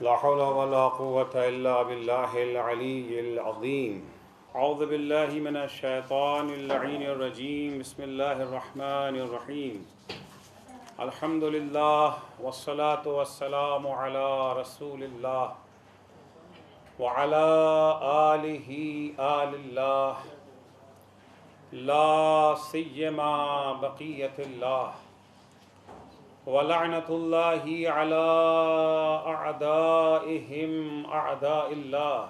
لا حول ولا قوة إلا بالله العلي العظيم. أعوذ بالله من الشيطان اللعين الرجيم. بسم الله الرحمن الرحيم. الحمد لله والصلاة والسلام على رسول الله وعلى آل الله لا سيما بقية الله ولعنة الله على أعدائهم أعداء الله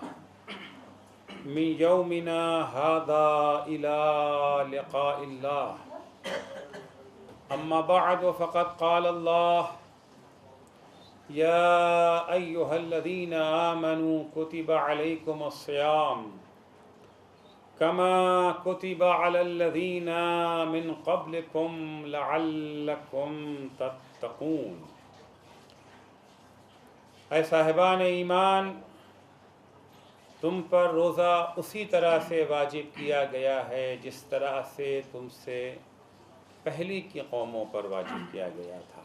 من يومنا هذا إلى لقاء الله. أما بعد فقد قال الله يا أيها الذين آمنوا كتب عليكم الصيام كما كتب على الذين من قبلكم لعلكم تتقون. اے صاحبان ایمان، تم پر روزہ اسی طرح سے واجب کیا گیا ہے جس طرح سے تم سے پہلی کی قوموں پر واجب کیا گیا تھا۔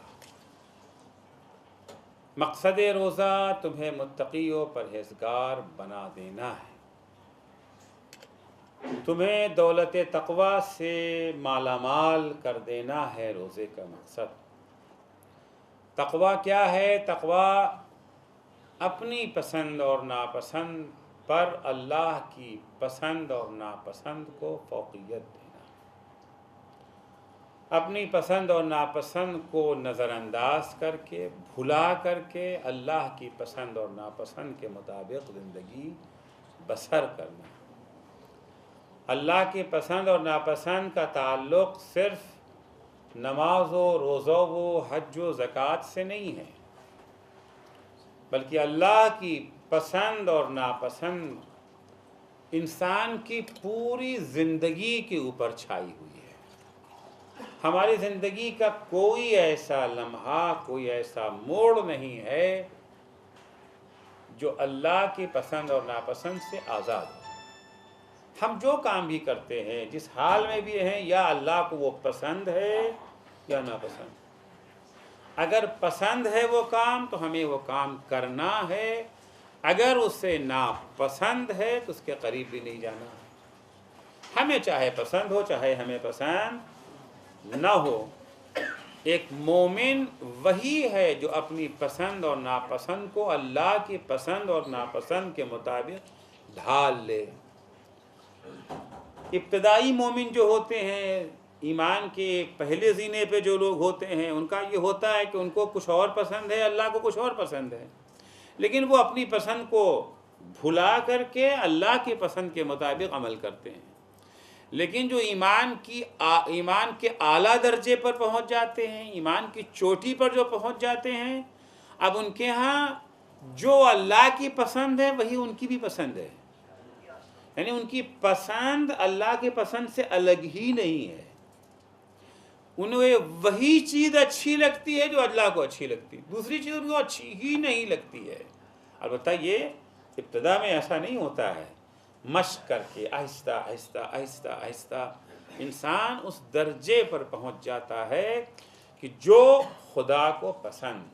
مقصد روزہ تمہیں متقی و پرہیزگار بنا دینا ہے، تمہیں دولت تقوی سے مالا مال کر دینا ہے۔ روزے کا مقصد تقوی کیا ہے؟ تقوی اپنی پسند اور ناپسند پر اللہ کی پسند اور ناپسند کو فوقیت دینا، اپنی پسند اور ناپسند کو نظر انداز کر کے، بھلا کر کے اللہ کی پسند اور ناپسند کے مطابق زندگی بسر کرنا۔ اللہ کی پسند اور ناپسند کا تعلق صرف نماز و روزہ و حج و زکوٰۃ سے نہیں ہے، بلکہ اللہ کی پسند اور ناپسند انسان کی پوری زندگی کے اوپر چھائی ہوئی ہے۔ ہماری زندگی کا کوئی ایسا لمحہ، کوئی ایسا موڑ نہیں ہے جو اللہ کی پسند اور ناپسند سے آزاد ہو۔ ہم جو کام بھی کرتے ہیں، جس حال میں بھی ہیں، یا اللہ کو وہ پسند ہے یا ناپسند۔ اگر پسند ہے وہ کام تو ہمیں وہ کام کرنا ہے، اگر اسے ناپسند ہے تو اس کے قریب بھی نہیں جانا۔ ہمیں چاہے پسند ہو چاہے ہمیں پسند نہ ہو، ایک مومن وہی ہے جو اپنی پسند اور ناپسند کو اللہ کی پسند اور ناپسند کے مطابق ڈھال لے۔ ابتدائی مومن جو ہوتے ہیں، ایمان کے پہلے زینے پہ جو لوگ ہوتے ہیں، ان کا یہ ہوتا ہے کہ ان کو کچھ اور پسند ہے، اللہ کو کچھ اور پسند ہے، لیکن وہ اپنی پسند کو بھلا کر کے اللہ کی پسند کے مطابق عمل کرتے ہیں۔ لیکن جو ایمان کے اعلیٰ درجے پر پہنچ جاتے ہیں، ایمان کی چوٹی پر جو پہنچ جاتے ہیں، اب ان کے ہاں جو اللہ کی پسند ہے وہی ان کی بھی پسند ہے، یعنی ان کی پسند اللہ کی پسند سے الگ ہی نہیں ہے۔ انہیں وہی چیز اچھی لگتی ہے جو اللہ کو اچھی لگتی ہے، دوسری چیز ان کو اچھی ہی نہیں لگتی ہے۔ البتہ یہ ابتدا میں ایسا نہیں ہوتا ہے، مشق کر کے آہستہ آہستہ آہستہ آہستہ انسان اس درجے پر پہنچ جاتا ہے کہ جو خدا کو پسند۔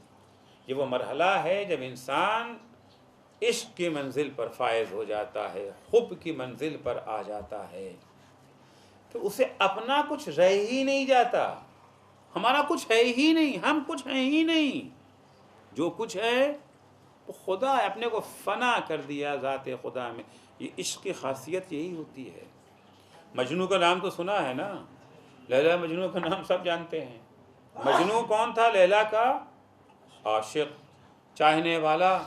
یہ وہ مرحلہ ہے جب انسان عشق کی منزل پر فائز ہو جاتا ہے، حب کی منزل پر آ جاتا ہے، تو اسے اپنا کچھ رہ ہی نہیں جاتا۔ ہمارا کچھ ہے ہی نہیں، ہم کچھ ہیں ہی نہیں، جو کچھ ہے وہ خدا ہے، اپنے کو فنا کر دیا ذات خدا میں۔ یہ عشق کی خاصیت یہی ہوتی ہے۔ مجنوں کا نام تو سنا ہے نا، لیلا مجنوں کا نام سب جانتے ہیں۔ مجنوں کون تھا؟ لیلا کا عاشق، چاہنے والا۔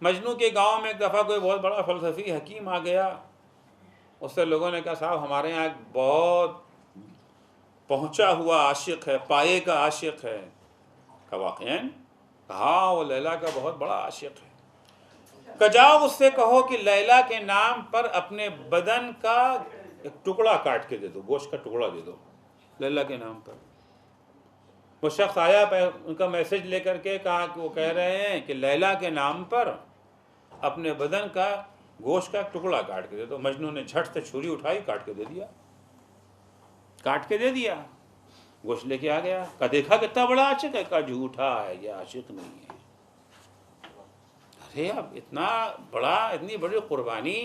مجنوں کے گاؤں میں ایک دفعہ کوئی بہت بڑا فلسفی حکیم آ گیا، اس سے لوگوں نے کہا صاحب ہمارے یہاں ایک بہت پہنچا ہوا عاشق ہے، پائے کا عاشق ہے۔ کہ واقعاً؟ کہا وہ لیلا کا بہت بڑا عاشق ہے۔ کہ جاؤ اس سے کہو کہ لیلا کے نام پر اپنے بدن کا ایک ٹکڑا کاٹ کے دے دو، گوشت کا ٹکڑا دے دو لیلا کے نام پر۔ وہ شخص آیا، ان کا میسج لے کر کے کہا کہ وہ کہہ رہے ہیں کہ لیلا کے نام پر اپنے بدن کا گوشت کا ایک ٹکڑا کاٹ کے دے دو۔ مجنوں نے جھٹ سے چھری اٹھائی، کاٹ کے دے دیا، گوشت لے کے آ گیا۔ کہا دیکھا کتنا بڑا عاشق ہے؟ کہا جھوٹا ہے، یہ عاشق نہیں ہے۔ ارے اب اتنی بڑی قربانی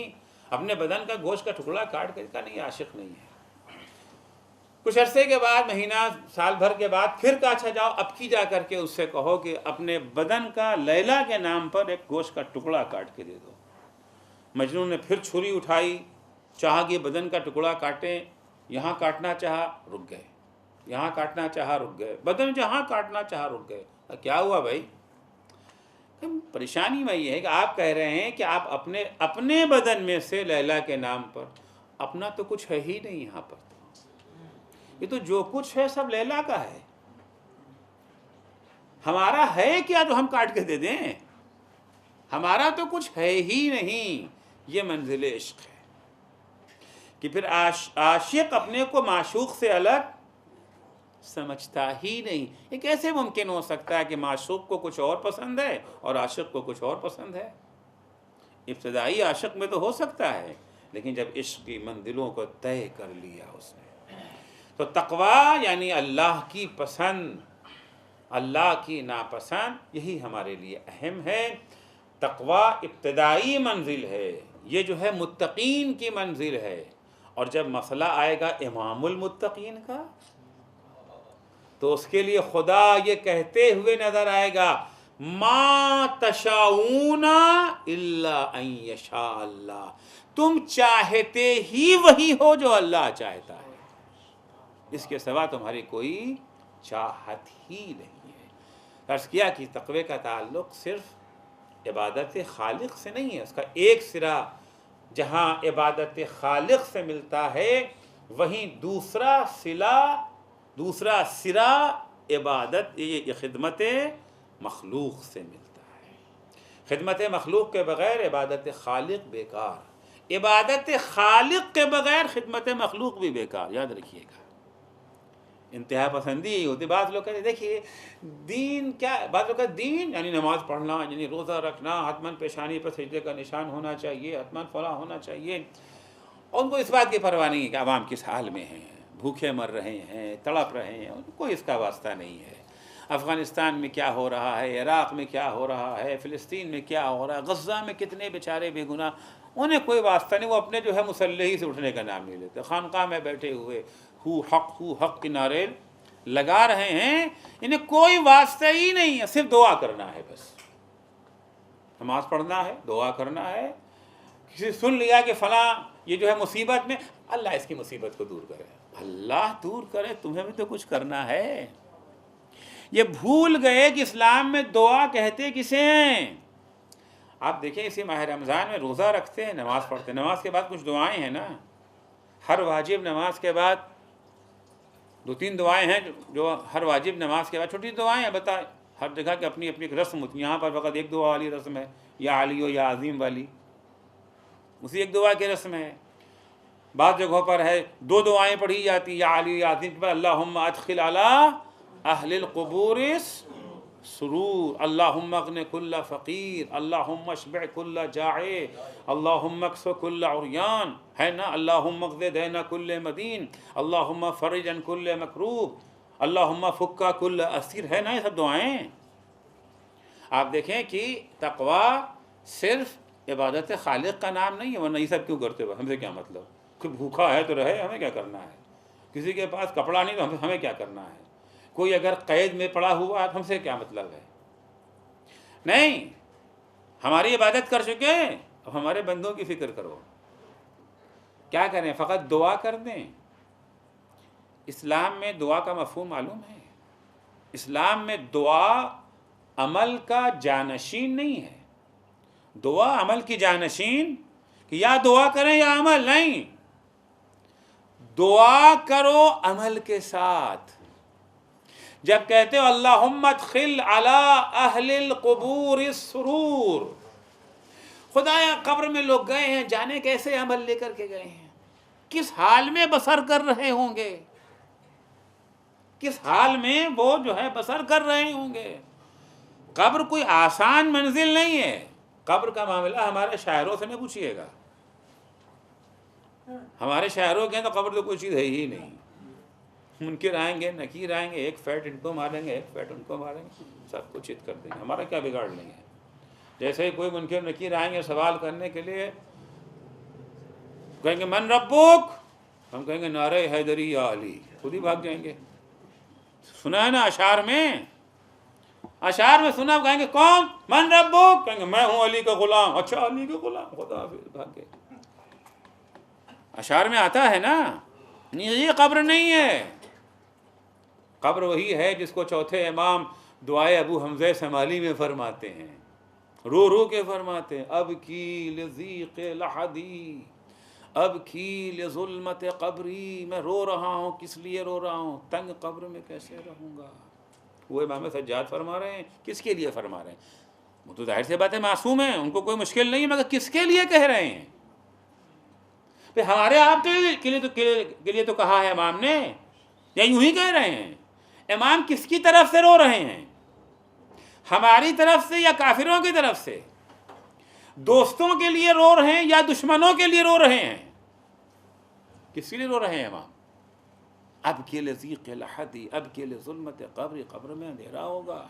اپنے بدن کا گوشت کا ٹکڑا کاٹ کر کا نہیں، عاشق نہیں ہے۔ کچھ عرصے کے بعد، مہینہ سال بھر کے بعد پھر کہا اچھا جاؤ اب کی جا کر کے اس سے کہو کہ اپنے بدن کا لیلا کے نام پر ایک گوشت کا ٹکڑا کاٹ کے دے دو۔ مجنون نے پھر چھری اٹھائی، چاہا کہ بدن کا ٹکڑا کاٹیں، یہاں کاٹنا چاہا رک گئے، یہاں کاٹنا چاہا رک گئے، بدن جہاں کاٹنا چاہا رک گئے۔ کیا ہوا بھائی؟ پریشانی میں یہ ہے کہ آپ کہہ رہے ہیں کہ آپ اپنے بدن میں سے لیلا کے نام پر، اپنا تو کچھ ہے ہی نہیں یہاں پر، یہ تو جو کچھ ہے سب لیلا کا ہے، ہمارا ہے کیا جو ہم کاٹ کے دے دیں؟ ہمارا تو کچھ ہے ہی نہیں۔ یہ منزل عشق ہے کہ پھر عاشق اپنے کو معشوق سے الگ سمجھتا ہی نہیں۔ یہ کیسے ممکن ہو سکتا ہے کہ معشوق کو کچھ اور پسند ہے اور عاشق کو کچھ اور پسند ہے؟ ابتدائی عاشق میں تو ہو سکتا ہے، لیکن جب عشق کی منزلوں کو طے کر لیا اس نے، تو تقویٰ یعنی اللہ کی پسند، اللہ کی ناپسند، یہی ہمارے لیے اہم ہے۔ تقویٰ ابتدائی منزل ہے، یہ جو ہے متقین کی منزل ہے، اور جب مسئلہ آئے گا امام المتقین کا تو اس کے لیے خدا یہ کہتے ہوئے نظر آئے گا ما تشاؤون الا ان یشاء اللہ، تم چاہتے ہی وہی ہو جو اللہ چاہتا ہے، اس کے سوا تمہاری کوئی چاہت ہی نہیں ہے۔ عرض کیا کہ تقوی کا تعلق صرف عبادت خالق سے نہیں ہے، اس کا ایک سرا جہاں عبادت خالق سے ملتا ہے، وہیں دوسرا سرا عبادت یہ خدمت مخلوق سے ملتا ہے۔ خدمت مخلوق کے بغیر عبادت خالق بیکار، عبادت خالق کے بغیر خدمت مخلوق بھی بیکار، یاد رکھیے گا۔ انتہا پسندی ہوتی، بعض لوگ کہتے ہیں دیکھیے دین کیا، بعض لوگ کہتے ہیں دین یعنی نماز پڑھنا، یعنی روزہ رکھنا، حتماً پیشانی پر سجدے کا نشان ہونا چاہیے، حتماً فلاں ہونا چاہیے، اور ان کو اس بات کی پرواہ نہیں ہے کہ عوام کس حال میں ہیں، بھوکے مر رہے ہیں، تڑپ رہے ہیں، ان کو اس کا واسطہ نہیں ہے۔ افغانستان میں کیا ہو رہا ہے، عراق میں کیا ہو رہا ہے، فلسطین میں کیا ہو رہا ہے، غزہ میں کتنے بیچارے بے گناہ، انہیں کوئی واسطہ نہیں، وہ اپنے جو ہے مسلح سے اٹھنے کا نام نہیں لیتے، خانقاہ میں بیٹھے ہوئے ہو حق کے نعرے لگا رہے ہیں، انہیں کوئی واسطہ ہی نہیں ہے، صرف دعا کرنا ہے، بس نماز پڑھنا ہے، دعا کرنا ہے۔ کسی سن لیا کہ فلاں یہ جو ہے مصیبت میں، اللہ اس کی مصیبت کو دور کرے، اللہ دور کرے، تمہیں بھی تو کچھ کرنا ہے۔ یہ بھول گئے کہ اسلام میں دعا کہتے کسے ہیں۔ آپ دیکھیں اسی ماہ رمضان میں روزہ رکھتے ہیں، نماز پڑھتے ہیں، نماز کے بعد کچھ دعائیں ہیں نا، ہر واجب نماز کے بعد 2-3 دعائیں ہیں جو ہر واجب نماز کے بعد، چھوٹی دعائیں ہیں، بتا ہر جگہ کی اپنی اپنی ایک رسم ہوتی ہے، یہاں پر فقط ایک دعا والی رسم ہے، یا علی و یا عظیم والی، اسی ایک دعا کی رسم ہے۔ بعض جگہوں پر ہے 2 دعائیں پڑھی جاتی، یا علی و یا عظیم کے بعد اللہم ادخل علی اہل القبور سرور، اللہم اغن کل فقیر، اللہم اشبع کل جائع، اللہم اکس کل عریان، ہے نا، اللہم اقض دین کل مدین، اللہم فرج عن کل مکروب، اللہم فک کل اسیر، ہے نا، یہ سب دعائیں۔ آپ دیکھیں کہ تقویٰ صرف عبادت خالق کا نام نہیں ہے، ورنہ یہ سب کیوں کرتے ہو، ہم سے کیا مطلب، کوئی بھوکا ہے تو رہے، ہمیں کیا کرنا ہے، کسی کے پاس کپڑا نہیں تو ہمیں کیا کرنا ہے، کوئی اگر قید میں پڑا ہوا ہے تو ہم سے کیا مطلب ہے، نہیں، ہماری عبادت کر چکے، اب ہمارے بندوں کی فکر کرو، کیا کریں، فقط دعا کر دیں۔ اسلام میں دعا کا مفہوم معلوم ہے، اسلام میں دعا عمل کا جانشین نہیں ہے، دعا عمل کی جانشین کہ یا دعا کریں یا عمل نہیں، دعا کرو عمل کے ساتھ۔ جب کہتے ہو اللہم ادخل علی اہل القبور السرور، خدایا قبر میں لوگ گئے ہیں، جانے کیسے عمل لے کر کے گئے ہیں، کس حال میں بسر کر رہے ہوں گے، کس حال میں وہ جو ہے بسر کر رہے ہوں گے۔ قبر کوئی آسان منزل نہیں ہے، قبر کا معاملہ ہمارے شاعروں سے نہ پوچھیے گا، ہمارے شاعروں کے ہیں تو قبر تو کوئی چیز ہے ہی نہیں، منکر آئیں گے، نکیر آئیں گے، ایک فیٹ ان کو ماریں گے، ایک فیٹ ان کو ماریں گے، سب کو چت کر دیں گے، ہمارا کیا بگاڑ لیں گے، جیسے ہی کوئی منکر نکیر آئیں گے سوال کرنے کے لیے، کہیں گے من ربک، ہم کہیں گے نعرہ حیدری یا علی، خود ہی بھاگ جائیں گے۔ سنا ہے نا اشعار میں سنا، کہیں گے کون؟ من ربک، کہیں گے میں ہوں علی کا غلام۔ اچھا علی کا غلام، خدا حافظ، بھاگ گئے۔ اشعار میں آتا ہے نا، یہ قبر نہیں ہے، قبر وہی ہے جس کو چوتھے امام دعائے ابو حمزہ سمالی میں فرماتے ہیں، رو رو کے فرماتے ہیں، اب کی لضیق لحدی، اب کی لظلمت قبری، میں رو رہا ہوں، کس لیے رو رہا ہوں؟ تنگ قبر میں کیسے رہوں گا۔ وہ امام سجاد فرما رہے ہیں، کس کے لیے فرما رہے ہیں؟ وہ تو ظاہر سی بات ہے معصوم ہیں، ان کو کوئی مشکل نہیں ہے، مگر کس کے لیے کہہ رہے ہیں؟ پھر ہمارے آپ کے لیے تو کہا ہے امام نے، یا یوں ہی کہہ رہے ہیں؟ امام کس کی طرف سے رو رہے ہیں؟ ہماری طرف سے یا کافروں کی طرف سے؟ دوستوں کے لیے رو رہے ہیں یا دشمنوں کے لیے رو رہے ہیں؟ کس کے لیے رو رہے ہیں امام؟ اب کے لذیق لحدی، اب کے ظلمت قبر، قبر میں اندھیرا ہوگا۔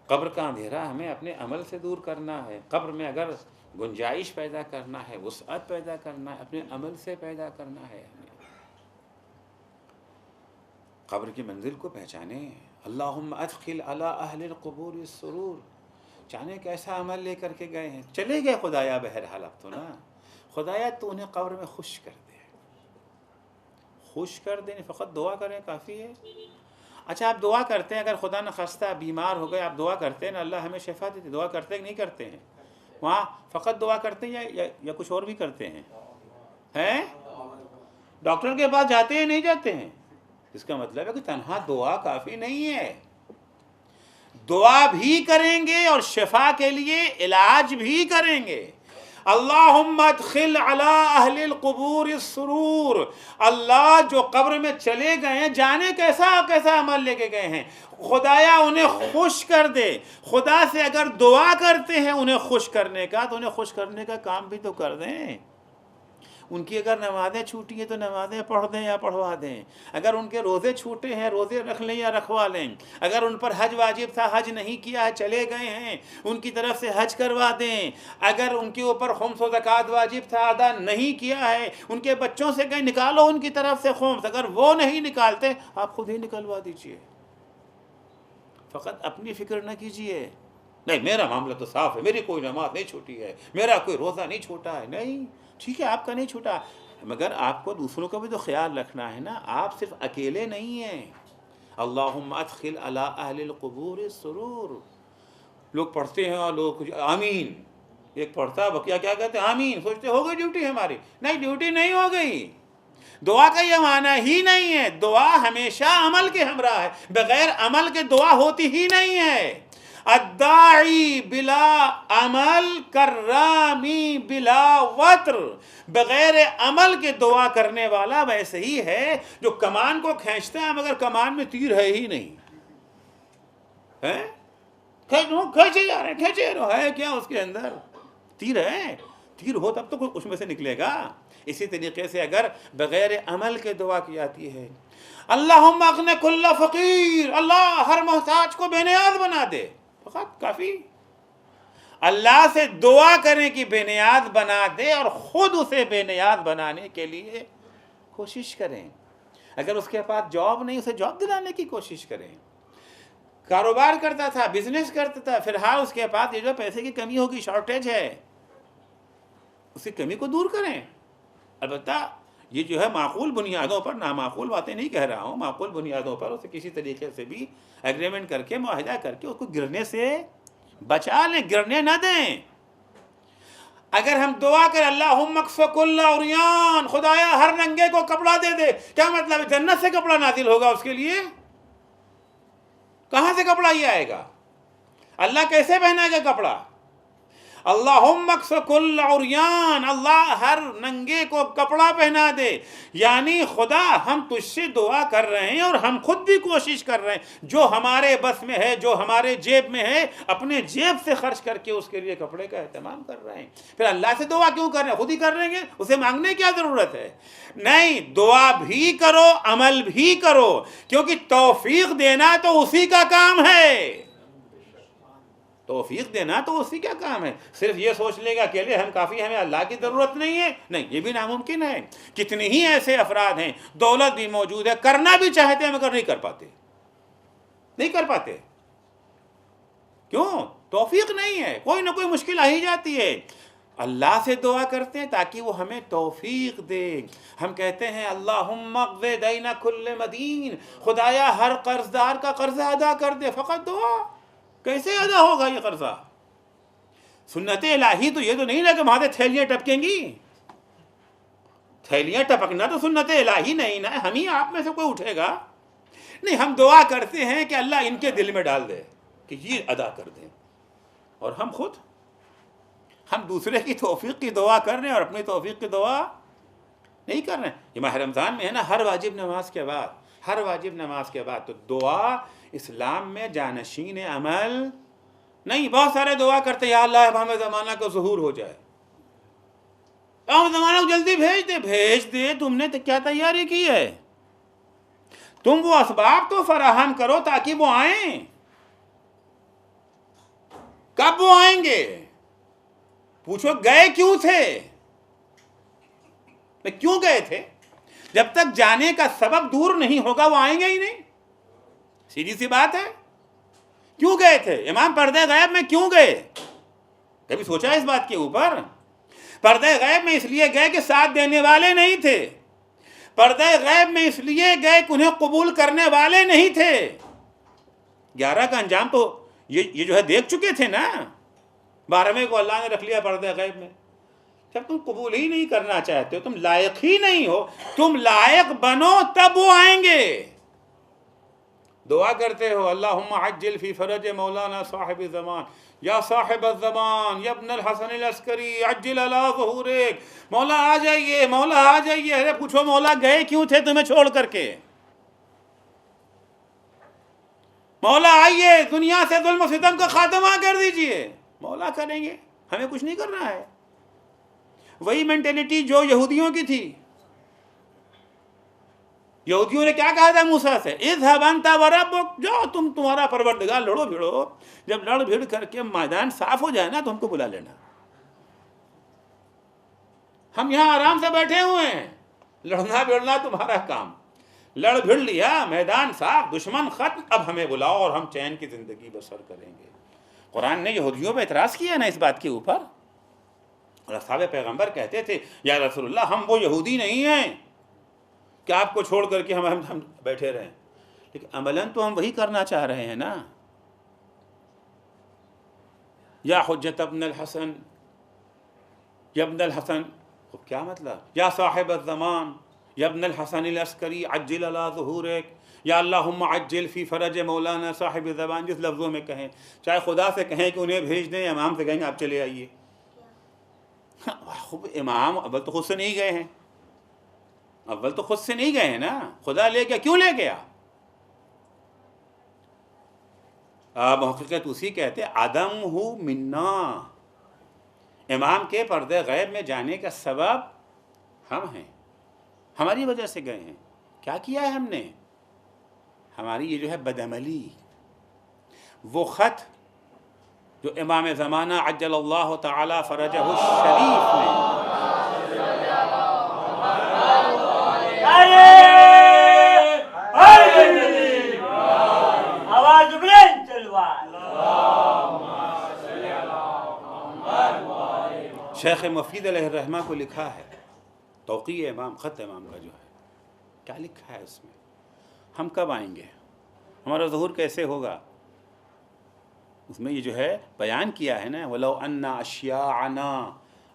قبر کا اندھیرا ہمیں اپنے عمل سے دور کرنا ہے۔ قبر میں اگر گنجائش پیدا کرنا ہے، وسعت پیدا کرنا ہے، اپنے عمل سے پیدا کرنا ہے۔ قبر کی منزل کو پہچانیں۔ اللہم ادخل علی اہل القبور السرور، جانے کیسا عمل لے کر کے گئے ہیں، چلے گئے خدایا بہرحال، اب تو نا خدایا تو انہیں قبر میں خوش کر دے، خوش کر دیں، فقط دعا کریں کافی ہے۔ اچھا آپ دعا کرتے ہیں، اگر خدا نخواستہ بیمار ہو گئے، آپ دعا کرتے ہیں نا اللہ ہمیں شفا دیتے، دعا کرتے ہیں کہ نہیں کرتے ہیں؟ وہاں فقط دعا کرتے ہیں یا کچھ اور بھی کرتے ہیں؟ ڈاکٹر کے پاس جاتے ہیں نہیں جاتے ہیں؟ اس کا مطلب ہے کہ تنہا دعا کافی نہیں ہے، دعا بھی کریں گے اور شفا کے لیے علاج بھی کریں گے۔ اللہم ادخل علی اہل القبور السرور، اللہ جو قبر میں چلے گئے ہیں، جانے کیسا عمل لے کے گئے ہیں، خدایا انہیں خوش کر دے۔ خدا سے اگر دعا کرتے ہیں انہیں خوش کرنے کا، تو انہیں خوش کرنے کا کام بھی تو کر دیں۔ ان کی اگر نمازیں چھوٹی ہیں تو نمازیں پڑھ دیں یا پڑھوا دیں، اگر ان کے روزے چھوٹے ہیں روزے رکھ لیں یا رکھوا لیں، اگر ان پر حج واجب تھا حج نہیں کیا ہے چلے گئے ہیں ان کی طرف سے حج کروا دیں، اگر ان کے اوپر خمس و زکوٰۃ واجب تھا ادا نہیں کیا ہے ان کے بچوں سے کہیں نکالو ان کی طرف سے خمس، اگر وہ نہیں نکالتے آپ خود ہی نکلوا دیجئے۔ فقط اپنی فکر نہ کیجئے، نہیں میرا معاملہ تو صاف ہے، میری کوئی نماز نہیں چھوٹی ہے، میرا کوئی روزہ نہیں چھوٹا ہے۔ نہیں ٹھیک ہے آپ کا نہیں چھوٹا، مگر آپ کو دوسروں کا بھی تو خیال رکھنا ہے نا، آپ صرف اکیلے نہیں ہیں۔ اللہم ادخل علی اہل القبور السرور، لوگ پڑھتے ہیں اور لوگ آمین، ایک پڑھتا بقیہ کیا کہتے ہیں آمین، سوچتے ہو گئی ڈیوٹی ہماری، نہیں ڈیوٹی نہیں ہو گئی۔ دعا کا یہ معنی ہی نہیں ہے، دعا ہمیشہ عمل کے ہمراہ ہے، بغیر عمل کے دعا ہوتی ہی نہیں ہے۔ الداعی بلا عمل کرامی بلا وتر، بغیر عمل کے دعا کرنے والا ویسے ہی ہے جو کمان کو کھینچتا ہے مگر کمان میں تیر ہے ہی نہیں، کھینچے جا رہے ہیں، کھینچے ہے کیا اس کے اندر تیر ہے، تیر ہو تب تو اس میں سے نکلے گا۔ اسی طریقے سے اگر بغیر عمل کے دعا کی جاتی ہے، اللہم اغن کل فقیر، اللہ ہر محتاج کو بے نیاز بنا دے، فقط کافی۔ اللہ سے دعا کریں کہ بے نیاز بنا دے اور خود اسے بے نیاز بنانے کے لیے کوشش کریں۔ اگر اس کے پاس جاب نہیں اسے جاب دلانے کی کوشش کریں۔ کاروبار کرتا تھا، بزنس کرتا تھا، فی الحال اس کے پاس یہ جو پیسے کی کمی ہوگی، شارٹیج ہے، اس کی کمی کو دور کریں۔ البتہ یہ جو ہے معقول بنیادوں پر، نامعقول باتیں نہیں کہہ رہا ہوں، معقول بنیادوں پر اسے کسی طریقے سے بھی ایگریمنٹ کر کے معاہدہ کر کے اس کو گرنے سے بچا لیں، گرنے نہ دیں۔ اگر ہم دعا کریں اللہم اکفِ کل عریان، خدایا ہر ننگے کو کپڑا دے دے، کیا مطلب ہے؟ جنت سے کپڑا نازل ہوگا اس کے لیے؟ کہاں سے کپڑا یہ آئے گا؟ اللہ کیسے پہنائے گا کپڑا؟ اللہم اکفِ کل عریان، اللہ ہر ننگے کو کپڑا پہنا دے، یعنی خدا ہم تجھ سے دعا کر رہے ہیں اور ہم خود بھی کوشش کر رہے ہیں، جو ہمارے بس میں ہے، جو ہمارے جیب میں ہے، اپنے جیب سے خرچ کر کے اس کے لیے کپڑے کا اہتمام کر رہے ہیں۔ پھر اللہ سے دعا کیوں کر رہے ہیں؟ خود ہی کر رہیں گے، اسے مانگنے کی کیا ضرورت ہے؟ نہیں، دعا بھی کرو عمل بھی کرو، کیونکہ توفیق دینا تو اسی کا کام ہے۔ توفیق دینا تو اسی کا کام ہے. صرف یہ سوچ لے گا اکیلے ہم کافی، ہمیں اللہ کی ضرورت نہیں ہے، نہیں، یہ بھی ناممکن ہے. کتنے ہی ایسے افراد ہیں، دولت بھی موجود ہے، کرنا بھی چاہتے ہیں مگر نہیں کر پاتے، نہیں کر پاتے. کیوں؟ توفیق نہیں ہے، کوئی نہ کوئی مشکل آ ہی جاتی ہے. اللہ سے دعا کرتے ہیں تاکہ وہ ہمیں توفیق دے. ہم کہتے ہیں اللہم اقض دین کل مدین، خدایا ہر قرض دار کا قرض ادا کر دے. فقط دعا. کیسے ادا ہوگا یہ قرضہ؟ سنت الہی تو یہ تو نہیں لگا وہاں سے تھیلیاں ٹپکیں گی. تھیلیاں ٹپکنا تو سنت الہی نہیں نا، ہم ہی آپ میں سے کوئی اٹھے گا نہیں. ہم دعا کرتے ہیں کہ اللہ ان کے دل میں ڈال دے کہ یہ ادا کر دیں، اور ہم دوسرے کی توفیق کی دعا کر رہے ہیں اور اپنی توفیق کی دعا نہیں کر رہے ہیں. یہ ماہ رمضان میں ہے نا، ہر واجب نماز کے بعد تو دعا اسلام میں جانشین عمل نہیں. بہت سارے دعا کرتے یا اللہ اب ہمیں زمانہ کو ظہور ہو جائے، اب زمانہ کو جلدی بھیج دے. تم نے تو کیا تیاری کی ہے؟ تم وہ اسباب تو فراہم کرو تاکہ وہ آئیں. کب وہ آئیں گے؟ پوچھو گئے کیوں تھے؟ کیوں گئے تھے؟ جب تک جانے کا سبب دور نہیں ہوگا وہ آئیں گے ہی نہیں. سیدھی سی بات ہے. کیوں گئے تھے؟ امام پردہ غیب میں کیوں گئے؟ کبھی سوچا اس بات کے اوپر؟ پردہ غیب میں اس لیے گئے کہ ساتھ دینے والے نہیں تھے. پردہ غیب میں اس لیے گئے کہ انہیں قبول کرنے والے نہیں تھے. 11 کا انجام تو یہ جو ہے دیکھ چکے تھے نا. 12ویں کو اللہ نے رکھ لیا پردہ غیب میں. جب تم قبول ہی نہیں کرنا چاہتے ہو، تم لائق ہی نہیں ہو، تم لائق بنو تب وہ آئیں گے. دعا کرتے ہو اللہم عجل فی فرج مولانا صاحب الزمان، یا صاحب الزمان یا ابن الحسن العسکری عجل علی ظہورک. مولا آ جائیے، مولا آ جائیے. ارے پوچھو مولا گئے کیوں تھے تمہیں چھوڑ کر کے؟ مولا آئیے، دنیا سے ظلم و ستم کا خاتمہ کر دیجئے. مولا کریں گے، ہمیں کچھ نہیں کرنا ہے. وہی مینٹلٹی جو یہودیوں کی تھی. یہودیوں نے کیا کہا تھا موسیٰ سے؟ اذهب انت وربک، جاؤ تم تمہارا پروردگار لڑو بھیڑو. جب لڑ بھیڑ کر کے میدان صاف ہو جائے نا تو ہم کو بلا لینا. ہم یہاں آرام سے بیٹھے ہوئے ہیں، لڑنا بھیڑنا تمہارا کام. لڑ بھیڑ لیا، میدان صاف، دشمن ختم، اب ہمیں بلاؤ اور ہم چین کی زندگی بسر کریں گے. قرآن نے یہودیوں پہ اعتراض کیا نا اس بات کے اوپر. اور اصحاب پیغمبر کہتے تھے یا رسول اللہ ہم وہ یہودی نہیں ہیں کہ آپ کو چھوڑ کر کے ہم بیٹھے رہیں. لیکن عملاً تو ہم وہی کرنا چاہ رہے ہیں نا. یا حجت ابن الحسن، یا ابن الحسن، کیا مطلب؟ یا صاحب الزمان یا ابن الحسن العسکری عجل علی ظہورک، یا اللہم عجل فی فرج مولانا صاحب الزمان. جس لفظوں میں کہیں، چاہے خدا سے کہیں کہ انہیں بھیج دیں، امام سے کہیں آپ چلے آئیے. امام اول تو خود سے نہیں گئے ہیں، نا. خدا لے گیا، کیوں لے گیا؟ محقق اسی کہتے عدم ہو منا. امام کے پردے غیب میں جانے کا سبب ہم ہیں، ہماری وجہ سے گئے ہیں. کیا کیا ہے ہم نے؟ ہماری یہ جو ہے بدعملی. وہ خط جو امام زمانہ عجل اللہ تعالی فرجہ الشریف میں شیخ مفید علیہ الرحمہ کو لکھا ہے، توقیع امام، خط امام کا جو ہے، کیا لکھا ہے اس میں؟ ہم کب آئیں گے، ہمارا ظہور کیسے ہوگا؟ اس میں یہ جو ہے بیان کیا ہے نا، وَلَوْ أَنَّ أَشْيَاعَنَا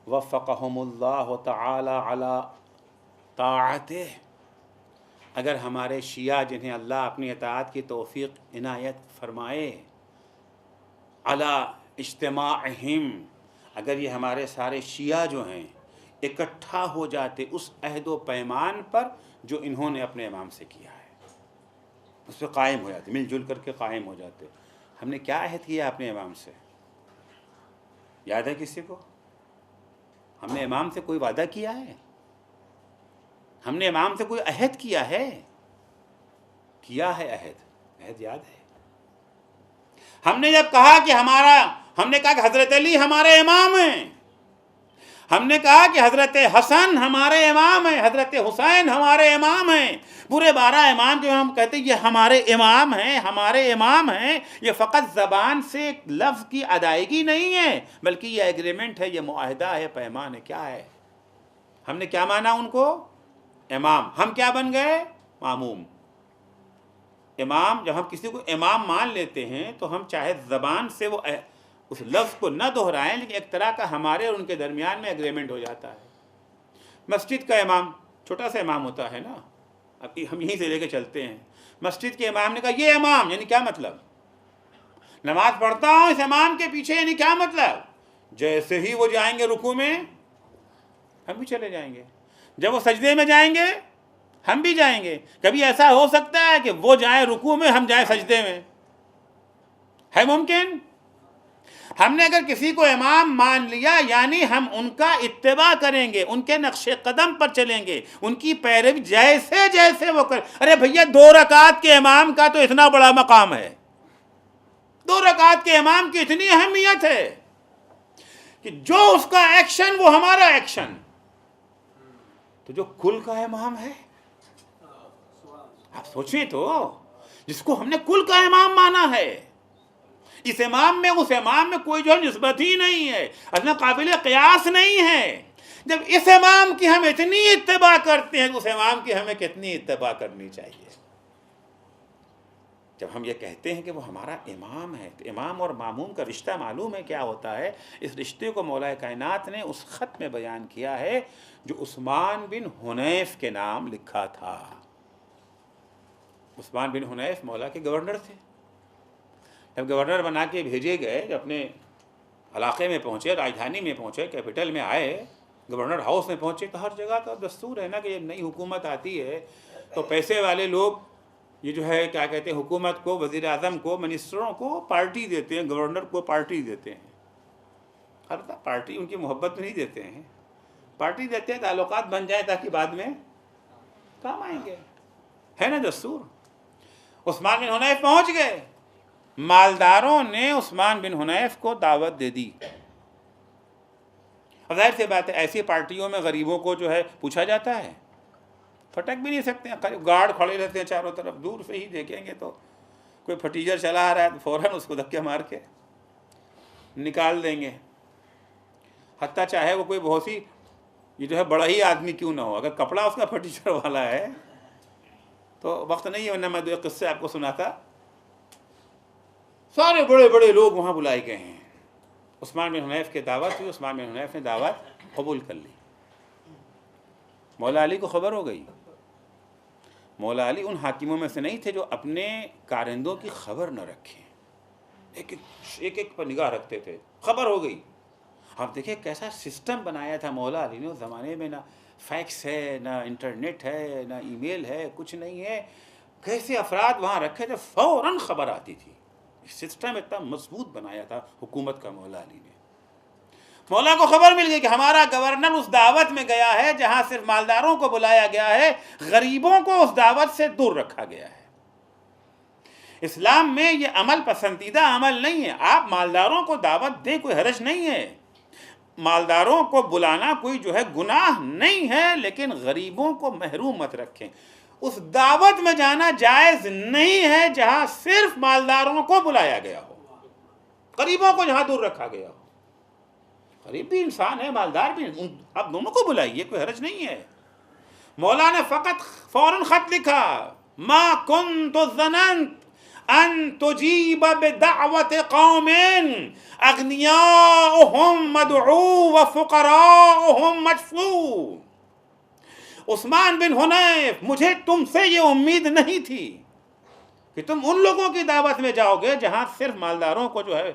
وَفَّقَهُمُ اللَّهُ تَعَالَى عَلَى طَاعَتِهِ. اگر ہمارے شیعہ جنہیں اللہ اپنی اطاعت کی توفیق عنایت فرمائے، عَلَى اجتماعہم، اگر یہ ہمارے سارے شیعہ جو ہیں اکٹھا ہو جاتے اس عہد و پیمان پر جو انہوں نے اپنے امام سے کیا ہے، اس پہ قائم ہو جاتے، مل جل کر کے قائم ہو جاتے. ہم نے کیا عہد کیا اپنے امام سے؟ یاد ہے کسی کو؟ ہم نے امام سے کوئی وعدہ کیا ہے؟ ہم نے امام سے کوئی عہد کیا ہے؟ کیا ہے عہد یاد ہے؟ ہم نے جب کہا کہ ہمارا ہم نے کہا کہ حضرت علی ہمارے امام ہیں، ہم نے کہا کہ حضرت حسن ہمارے امام ہیں، حضرت حسین ہمارے امام ہیں، پورے 12 امام جو ہم کہتے ہیں یہ ہمارے امام ہیں، ہمارے امام ہیں، یہ فقط زبان سے ایک لفظ کی ادائیگی نہیں ہے، بلکہ یہ ایگریمنٹ ہے، یہ معاہدہ ہے، پیمان ہے۔ کیا ہے؟ ہم نے کیا مانا ان کو؟ امام۔ ہم کیا بن گئے؟ ماموم۔ امام، جب ہم کسی کو امام مان لیتے ہیں تو ہم چاہے زبان سے وہ اس لفظ کو نہ دہرائیں، لیکن ایک طرح کا ہمارے اور ان کے درمیان میں ایگریمنٹ ہو جاتا ہے۔ مسجد کا امام چھوٹا سا امام ہوتا ہے نا، اب ہم یہیں سے لے کے چلتے ہیں۔ مسجد کے امام نے کہا یہ امام، یعنی کیا مطلب؟ نماز پڑھتا ہوں اس امام کے پیچھے، یعنی کیا مطلب؟ جیسے ہی وہ جائیں گے رکوع میں ہم بھی چلے جائیں گے، جب وہ سجدے میں جائیں گے ہم بھی جائیں گے۔ کبھی ایسا ہو سکتا ہے کہ وہ جائیں رکوع میں ہم جائیں سجدے میں؟ ہے ممکن؟ ہم نے اگر کسی کو امام مان لیا یعنی ہم ان کا اتباع کریں گے، ان کے نقش قدم پر چلیں گے، ان کی پیروی جیسے جیسے وہ کریں۔ ارے بھیا 2 رکعت کے امام کا تو اتنا بڑا مقام ہے، 2 رکعت کے امام کی اتنی اہمیت ہے کہ جو اس کا ایکشن وہ ہمارا ایکشن۔ تو جو کل کا امام ہے، آپ سوچیں تو، جس کو ہم نے کل کا امام مانا ہے، اس امام میں اس امام میں کوئی جو نسبت ہی نہیں ہے، اصلا قابل قیاس نہیں ہے۔ جب اس امام کی ہم اتنی اتباع کرتے ہیں تو اس امام کی ہمیں کتنی اتباع کرنی چاہیے۔ جب ہم یہ کہتے ہیں کہ وہ ہمارا امام ہے تو امام اور ماموم کا رشتہ معلوم ہے کیا ہوتا ہے۔ اس رشتے کو مولا کائنات نے اس خط میں بیان کیا ہے جو عثمان بن حنیف کے نام لکھا تھا۔ عثمان بن حنیف مولا کے گورنر تھے۔ جب گورنر بنا کے بھیجے گئے، جب اپنے علاقے میں پہنچے، راجدھانی میں پہنچے، کیپٹل میں آئے، گورنر ہاؤس میں پہنچے، تو ہر جگہ کا دستور ہے نا کہ جب نئی حکومت آتی ہے تو پیسے والے لوگ یہ جو ہے کیا کہتے ہیں، حکومت کو، وزیر اعظم کو، منسٹروں کو پارٹی دیتے ہیں، گورنر کو پارٹی دیتے ہیں۔ البتہ پارٹی ان کی محبت نہیں دیتے ہیں، پارٹی دیتے ہیں تعلقات بن جائیں تاکہ بعد میں کام آئیں گے، ہے نا دستور۔ عثمان بن حنیف پہنچ گئے، مالداروں نے عثمان بن حنیف کو دعوت دے دی۔ اب ظاہر سی بات ہے ایسی پارٹیوں میں غریبوں کو جو ہے پوچھا جاتا ہے، پھٹک بھی نہیں سکتے ہیں، گارڈ کھڑے رہتے ہیں چاروں طرف، دور سے ہی دیکھیں گے تو کوئی پھٹیجر چلا آ رہا ہے تو فوراً اس کو دھکے مار کے نکال دیں گے، حتیٰ چاہے وہ کوئی بہت سی یہ جو ہے بڑا ہی آدمی کیوں نہ ہو، اگر کپڑا اس کا پھٹیجر والا ہے تو وقت نہیں ہے، ورنہ میں 2 قصے آپ کو سناتا۔ سارے بڑے بڑے لوگ وہاں بلائے گئے ہیں، عثمان بن حنیف کی دعوت ہوئی، عثمان بن حنیف نے دعوت قبول کر لی۔ مولا علی کو خبر ہو گئی۔ مولا علی ان حاکموں میں سے نہیں تھے جو اپنے کارندوں کی خبر نہ رکھیں، ایک ایک پر نگاہ رکھتے تھے، خبر ہو گئی۔ آپ دیکھیں کیسا سسٹم بنایا تھا مولا علی نے اس زمانے میں، نہ فیکس ہے، نہ انٹرنیٹ ہے، نہ ای میل ہے، کچھ نہیں ہے، کیسے افراد وہاں رکھے تھے، فوراً خبر آتی تھی۔ سسٹم اتنا مضبوط بنایا تھا حکومت کا مولا علی نے۔ مولا کو خبر مل گئی کہ ہمارا گورنر اس دعوت میں گیا ہے جہاں صرف مالداروں کو بلایا گیا ہے، غریبوں کو اس دعوت سے دور رکھا گیا ہے۔ اسلام میں یہ عمل پسندیدہ عمل نہیں ہے، آپ مالداروں کو دعوت دیں، کوئی حرج نہیں ہے، مالداروں کو بلانا کوئی جو ہے گناہ نہیں ہے، لیکن غریبوں کو محروم مت رکھیں۔ اس دعوت میں جانا جائز نہیں ہے جہاں صرف مالداروں کو بلایا گیا ہو، غریبوں کو جہاں دور رکھا گیا ہو۔ غریب بھی انسان ہے، مالدار بھی، آپ دونوں کو بلائیے، کوئی حرج نہیں ہے۔ مولا نے فقط فوراً خط لکھا، ما کنت ظننت ان تجیب بدعوت قوم اغنیاؤہم مدعو وفقراؤہم مدفوع۔ عثمان بن حنیف، مجھے تم سے یہ امید نہیں تھی کہ تم ان لوگوں کی دعوت میں جاؤ گے جہاں صرف مالداروں کو جو ہے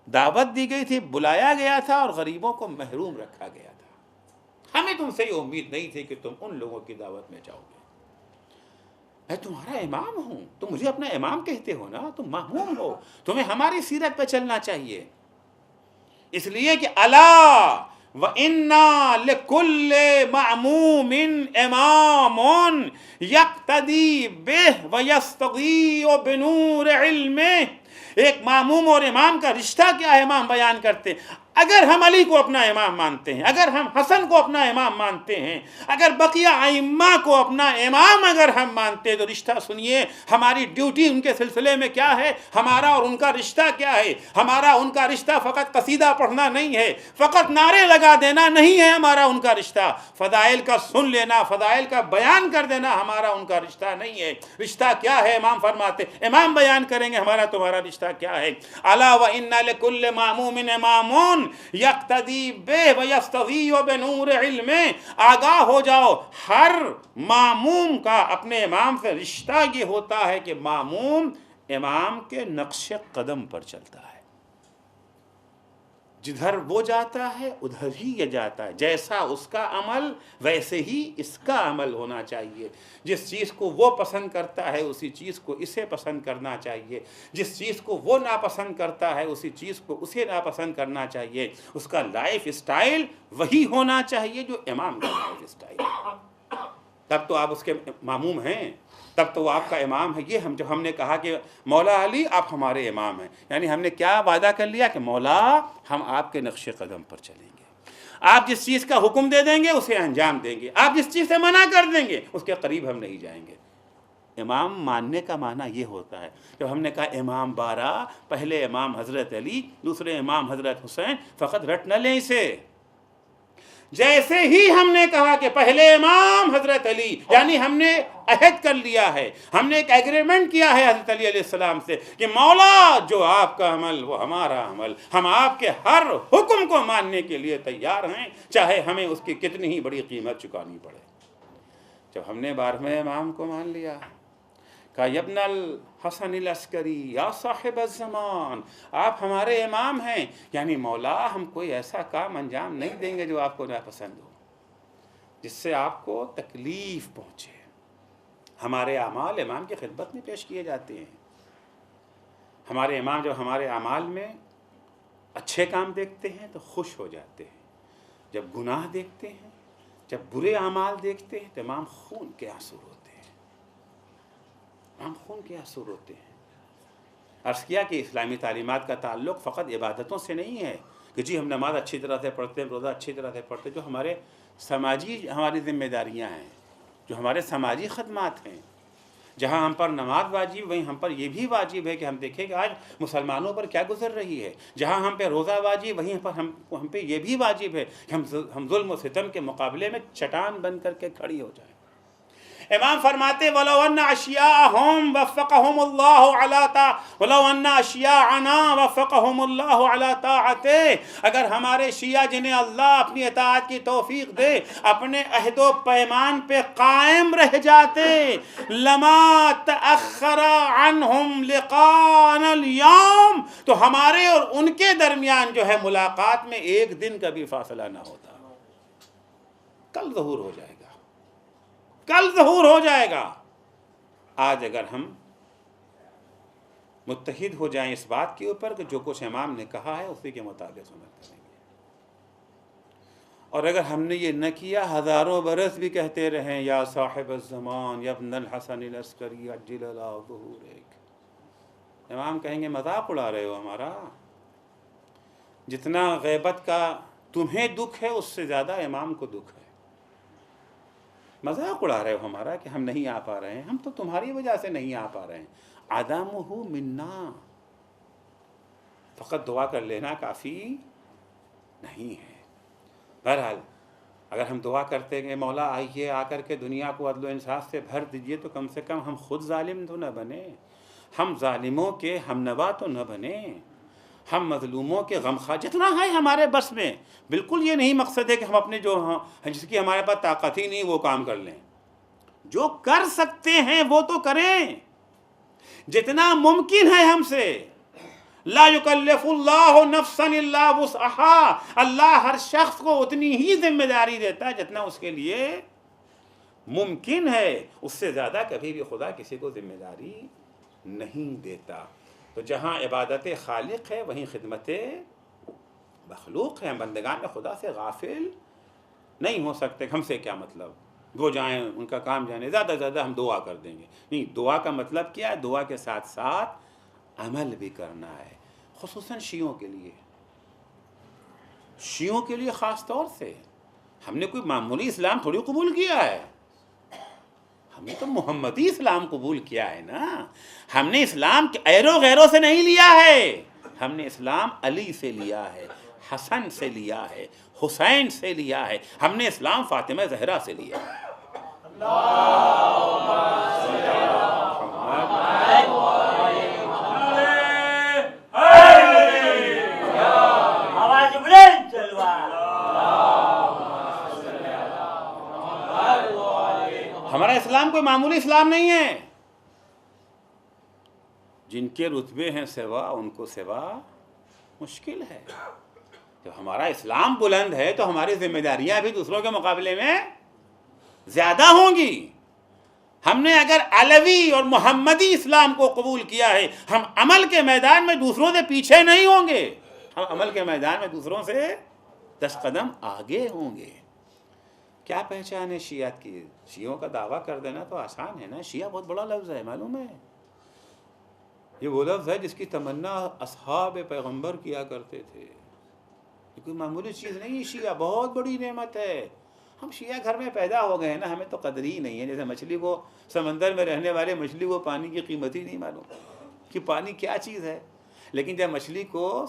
دعوت دی گئی تھی، بلایا گیا تھا، اور غریبوں کو محروم رکھا گیا تھا۔ ہمیں تم سے یہ امید نہیں تھی کہ تم ان لوگوں کی دعوت میں جاؤ گے۔ میں تمہارا امام ہوں، تم مجھے اپنا امام کہتے ہو نا، تم ماموم ہو، تمہیں ہماری سیرت پہ چلنا چاہیے۔ اس لیے کہ الا وَإِنَّا لِكُلِّ مَعْمُومٍ إِمَامٌ يَقْتَدِي بِهِ وَيَسْتَضِيءُ بِنُورِ عِلْمِهِ۔ ایک معموم اور امام کا رشتہ کیا ہے امام بیان کرتے ہیں۔ اگر ہم علی کو اپنا امام مانتے ہیں، اگر ہم حسن کو اپنا امام مانتے ہیں، اگر بقیہ ائمہ کو اپنا امام اگر ہم مانتے ہیں، تو رشتہ سنیے، ہماری ڈیوٹی ان کے سلسلے میں کیا ہے، ہمارا اور ان کا رشتہ کیا ہے۔ ہمارا ان کا رشتہ فقط قصیدہ پڑھنا نہیں ہے، فقط نعرے لگا دینا نہیں ہے ہمارا ان کا رشتہ، فضائل کا سن لینا، فضائل کا بیان کر دینا ہمارا ان کا رشتہ نہیں ہے۔ رشتہ کیا ہے؟ امام فرماتے، امام بیان کریں گے ہمارا تمہارا رشتہ کیا ہے۔ الا وان لکل معموم امام یقتدی بہ ویستضیء بنور علم، آگاہ ہو جاؤ، ہر معموم کا اپنے امام سے رشتہ یہ ہوتا ہے کہ معموم امام کے نقش قدم پر چلتا ہے، جدھر وہ جاتا ہے ادھر ہی یہ جاتا ہے، جیسا اس کا عمل ویسے ہی اس کا عمل ہونا چاہیے، جس چیز کو وہ پسند کرتا ہے اسی چیز کو اسے پسند کرنا چاہیے، جس چیز کو وہ ناپسند کرتا ہے اسی چیز کو اسے ناپسند کرنا چاہیے، اس کا لائف اسٹائل وہی ہونا چاہیے جو امام کا لائف اسٹائل ہے۔ تب تو آپ اس کے معموم ہیں، تب تو وہ آپ کا امام ہے۔ یہ جب ہم نے کہا کہ مولا علی آپ ہمارے امام ہیں، یعنی ہم نے کیا وعدہ کر لیا کہ مولا ہم آپ کے نقش قدم پر چلیں گے، آپ جس چیز کا حکم دے دیں گے اسے انجام دیں گے، آپ جس چیز سے منع کر دیں گے اس کے قریب ہم نہیں جائیں گے۔ امام ماننے کا معنی یہ ہوتا ہے۔ جب ہم نے کہا امام 12، پہلے امام حضرت علی، دوسرے امام حضرت حسین، فقط رٹ نہ لیں اسے۔ جیسے ہی ہم نے کہا کہ پہلے امام حضرت علی، یعنی ہم نے عہد کر لیا ہے، ہم نے ایک ایگریمنٹ کیا ہے حضرت علی علیہ السلام سے کہ مولا جو آپ کا عمل وہ ہمارا عمل، ہم آپ کے ہر حکم کو ماننے کے لیے تیار ہیں، چاہے ہمیں اس کی کتنی ہی بڑی قیمت چکانی پڑے۔ جب ہم نے 12ویں امام کو مان لیا، کہا یبن الحسن العسکری یا صاحب الزمان، آپ ہمارے امام ہیں، یعنی مولا ہم کوئی ایسا کام انجام نہیں دیں گے جو آپ کو ناپسند ہو، جس سے آپ کو تکلیف پہنچے۔ ہمارے اعمال امام کی خدمت میں پیش کیے جاتے ہیں۔ ہمارے امام جب ہمارے اعمال میں اچھے کام دیکھتے ہیں تو خوش ہو جاتے ہیں، جب گناہ دیکھتے ہیں، جب برے اعمال دیکھتے ہیں تو امام خون کے آنسو روتے ہیں، ہم خون کے آنسو روتے ہیں۔ عرض کیا کہ اسلامی تعلیمات کا تعلق فقط عبادتوں سے نہیں ہے کہ جی ہم نماز اچھی طرح سے پڑھتے ہیں، روزہ اچھی طرح سے پڑھتے ہیں، جو ہمارے سماجی ہماری ذمہ داریاں ہیں، جو ہمارے سماجی خدمات ہیں، جہاں ہم پر نماز واجب، وہیں ہم پر یہ بھی واجب ہے کہ ہم دیکھیں کہ آج مسلمانوں پر کیا گزر رہی ہے۔ جہاں ہم پہ روزہ واجب، وہیں پر ہم پہ یہ بھی واجب ہے کہ ہم ظلم و ستم کے مقابلے میں چٹان بن کر کے کھڑی ہو جائیں۔ امام فرماتے وَلَوْ أَنَّ أَشْيَاءَهُمْ وَفَّقَهُمُ اللَّهُ عَلَىٰ وَلَوْ أَنَّ أَشْيَاءَنَا وَفَّقَهُمُ اللَّهُ عَلَىٰ طَاعَتِهِ، اگر ہمارے شیعہ جنہیں اللہ اپنی اطاعت کی توفیق دے اپنے عہد و پیمان پہ قائم رہ جاتے، لَمَا تَأَخَّرَ عَنْهُمْ لِقَاءَنَا الْيَوْمِ، تو ہمارے اور ان کے درمیان جو ہے ملاقات میں ایک دن کا بھی فاصلہ نہ ہوتا، کل ظہور ہو جائے گا، کل ظہور ہو جائے گا۔ آج اگر ہم متحد ہو جائیں اس بات کے اوپر کہ جو کچھ امام نے کہا ہے اسی کے مطابق عمل کریں گے، اور اگر ہم نے یہ نہ کیا ہزاروں برس بھی کہتے رہیں یا صاحب الزمان یا ابن الحسن العسکری عجل اللہ ظہورک، امام کہیں گے مذاق اڑا رہے ہو ہمارا، جتنا غیبت کا تمہیں دکھ ہے اس سے زیادہ امام کو دکھ ہے، مذاق اڑا رہے ہو ہمارا کہ ہم نہیں آ پا رہے ہیں، ہم تو تمہاری وجہ سے نہیں آ پا رہے ہیں۔ عدمہ منا، فقط دعا کر لینا کافی نہیں ہے۔ بہرحال اگر ہم دعا کرتے ہیں مولا آئیے آ کر کے دنیا کو عدل و انصاف سے بھر دیجئے، تو کم سے کم ہم خود ظالم تو نہ بنیں، ہم ظالموں کے ہمنوا تو نہ بنیں، ہم مظلوموں کے غمخوار جتنا ہے ہمارے بس میں۔ بالکل یہ نہیں مقصد ہے کہ ہم اپنے جو جس کی ہمارے پاس طاقت ہی نہیں وہ کام کر لیں، جو کر سکتے ہیں وہ تو کریں، جتنا ممکن ہے ہم سے۔ لا یکلف اللہ نفسا الا وسعها، اللہ ہر شخص کو اتنی ہی ذمہ داری دیتا ہے جتنا اس کے لیے ممکن ہے، اس سے زیادہ کبھی بھی خدا کسی کو ذمہ داری نہیں دیتا۔ تو جہاں عبادت خالق ہے وہیں خدمت مخلوق ہیں، بندگان خدا سے غافل نہیں ہو سکتے. ہم سے کیا مطلب، وہ جائیں ان کا کام جانے، زیادہ سے زیادہ ہم دعا کر دیں گے. نہیں، دعا کا مطلب کیا ہے؟ دعا کے ساتھ ساتھ عمل بھی کرنا ہے، خصوصاً شیعوں کے لیے. شیعوں کے لیے خاص طور سے ہم نے کوئی معمولی اسلام تھوڑی قبول کیا ہے، ہم نے تو محمدی اسلام قبول کیا ہے نا. ہم نے اسلام ایرو غیروں سے نہیں لیا ہے، ہم نے اسلام علی سے لیا ہے، حسن سے لیا ہے، حسین سے لیا ہے. ہم نے اسلام فاطمہ زہرا سے لیا ہے. ہمارا اسلام کوئی معمولی اسلام نہیں ہے. جن کے رتبے ہیں سوا، ان کو سوا مشکل ہے. جب ہمارا اسلام بلند ہے تو ہماری ذمہ داریاں بھی دوسروں کے مقابلے میں زیادہ ہوں گی. ہم نے اگر علوی اور محمدی اسلام کو قبول کیا ہے، ہم عمل کے میدان میں دوسروں سے پیچھے نہیں ہوں گے، ہم عمل کے میدان میں دوسروں سے 10 قدم آگے ہوں گے. کیا پہچان ہے شیعت کی؟ شیعوں کا دعویٰ کر دینا تو آسان ہے نا. شیعہ بہت بڑا لفظ ہے، معلوم ہے. یہ وہ لفظ ہے جس کی تمنا اصحاب پیغمبر کیا کرتے تھے. یہ کوئی معمولی چیز نہیں. شیعہ بہت بڑی نعمت ہے. ہم شیعہ گھر میں پیدا ہو گئے ہیں نا، ہمیں تو قدر ہی نہیں ہے. جیسے مچھلی کو، سمندر میں رہنے والے مچھلی کو پانی کی قیمت ہی نہیں معلوم کہ پانی کیا چیز ہے. لیکن جب مچھلی کو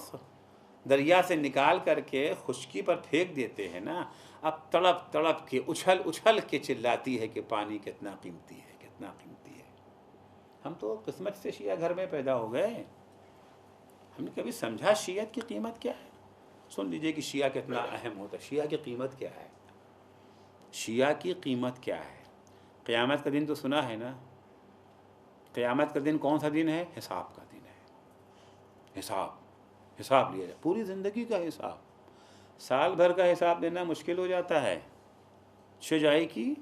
دریا سے نکال کر کے خشکی پر پھینک دیتے ہیں نا، اب تڑپ تڑپ کے اچھل اچھل کے چلاتی ہے کہ پانی کتنا قیمتی ہے، کتنا قیمتی ہے. ہم تو قسمت سے شیعہ گھر میں پیدا ہو گئے. ہم نے کبھی سمجھا شیعت کی قیمت کیا ہے؟ سن لیجئے کہ شیعہ کتنا اہم ہوتا ہے. شیعہ کی قیمت کیا ہے؟ شیعہ کی قیمت کیا ہے؟ قیامت کا دن تو سنا ہے نا. قیامت کا دن کون سا دن ہے؟ حساب کا دن ہے. حساب لیا جائے، پوری زندگی کا حساب. سال بھر کا حساب دینا مشکل ہو جاتا ہے. شجاعی کی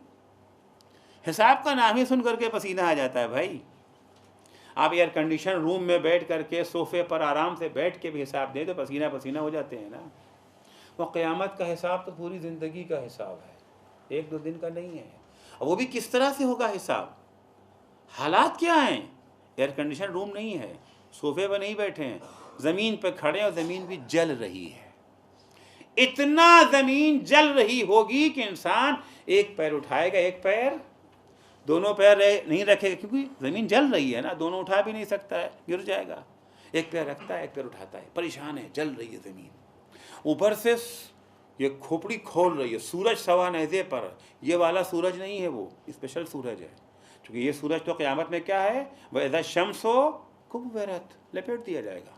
حساب کا نام ہی سن کر کے پسینہ آ جاتا ہے بھائی. آپ ایئر کنڈیشن روم میں بیٹھ کر کے صوفے پر آرام سے بیٹھ کے بھی حساب دیں تو پسینہ پسینہ ہو جاتے ہیں نا. وہ قیامت کا حساب تو پوری زندگی کا حساب ہے، 1-2 دن کا نہیں ہے. اور وہ بھی کس طرح سے ہوگا حساب؟ حالات کیا ہیں؟ ایئر کنڈیشن روم نہیں ہے، صوفے پہ نہیں بیٹھے ہیں، زمین پہ کھڑے اور زمین بھی جل رہی ہے. اتنا زمین جل رہی ہوگی کہ انسان ایک پیر اٹھائے گا، ایک پیر، دونوں پیر نہیں رکھے گا، کیونکہ زمین جل رہی ہے نا، دونوں اٹھا بھی نہیں سکتا ہے، گر جائے گا. ایک پیر رکھتا ہے، ایک پیر اٹھاتا ہے، پریشان ہے، جل رہی ہے زمین. اوپر سے یہ کھوپڑی کھول رہی ہے، سورج سوا نیزے پر. یہ والا سورج نہیں ہے، وہ اسپیشل سورج ہے. کیونکہ یہ سورج تو قیامت میں کیا ہے؟ وَإِذَا الشَّمْسُ كُوِّرَتْ، لپیٹ دیا جائے گا.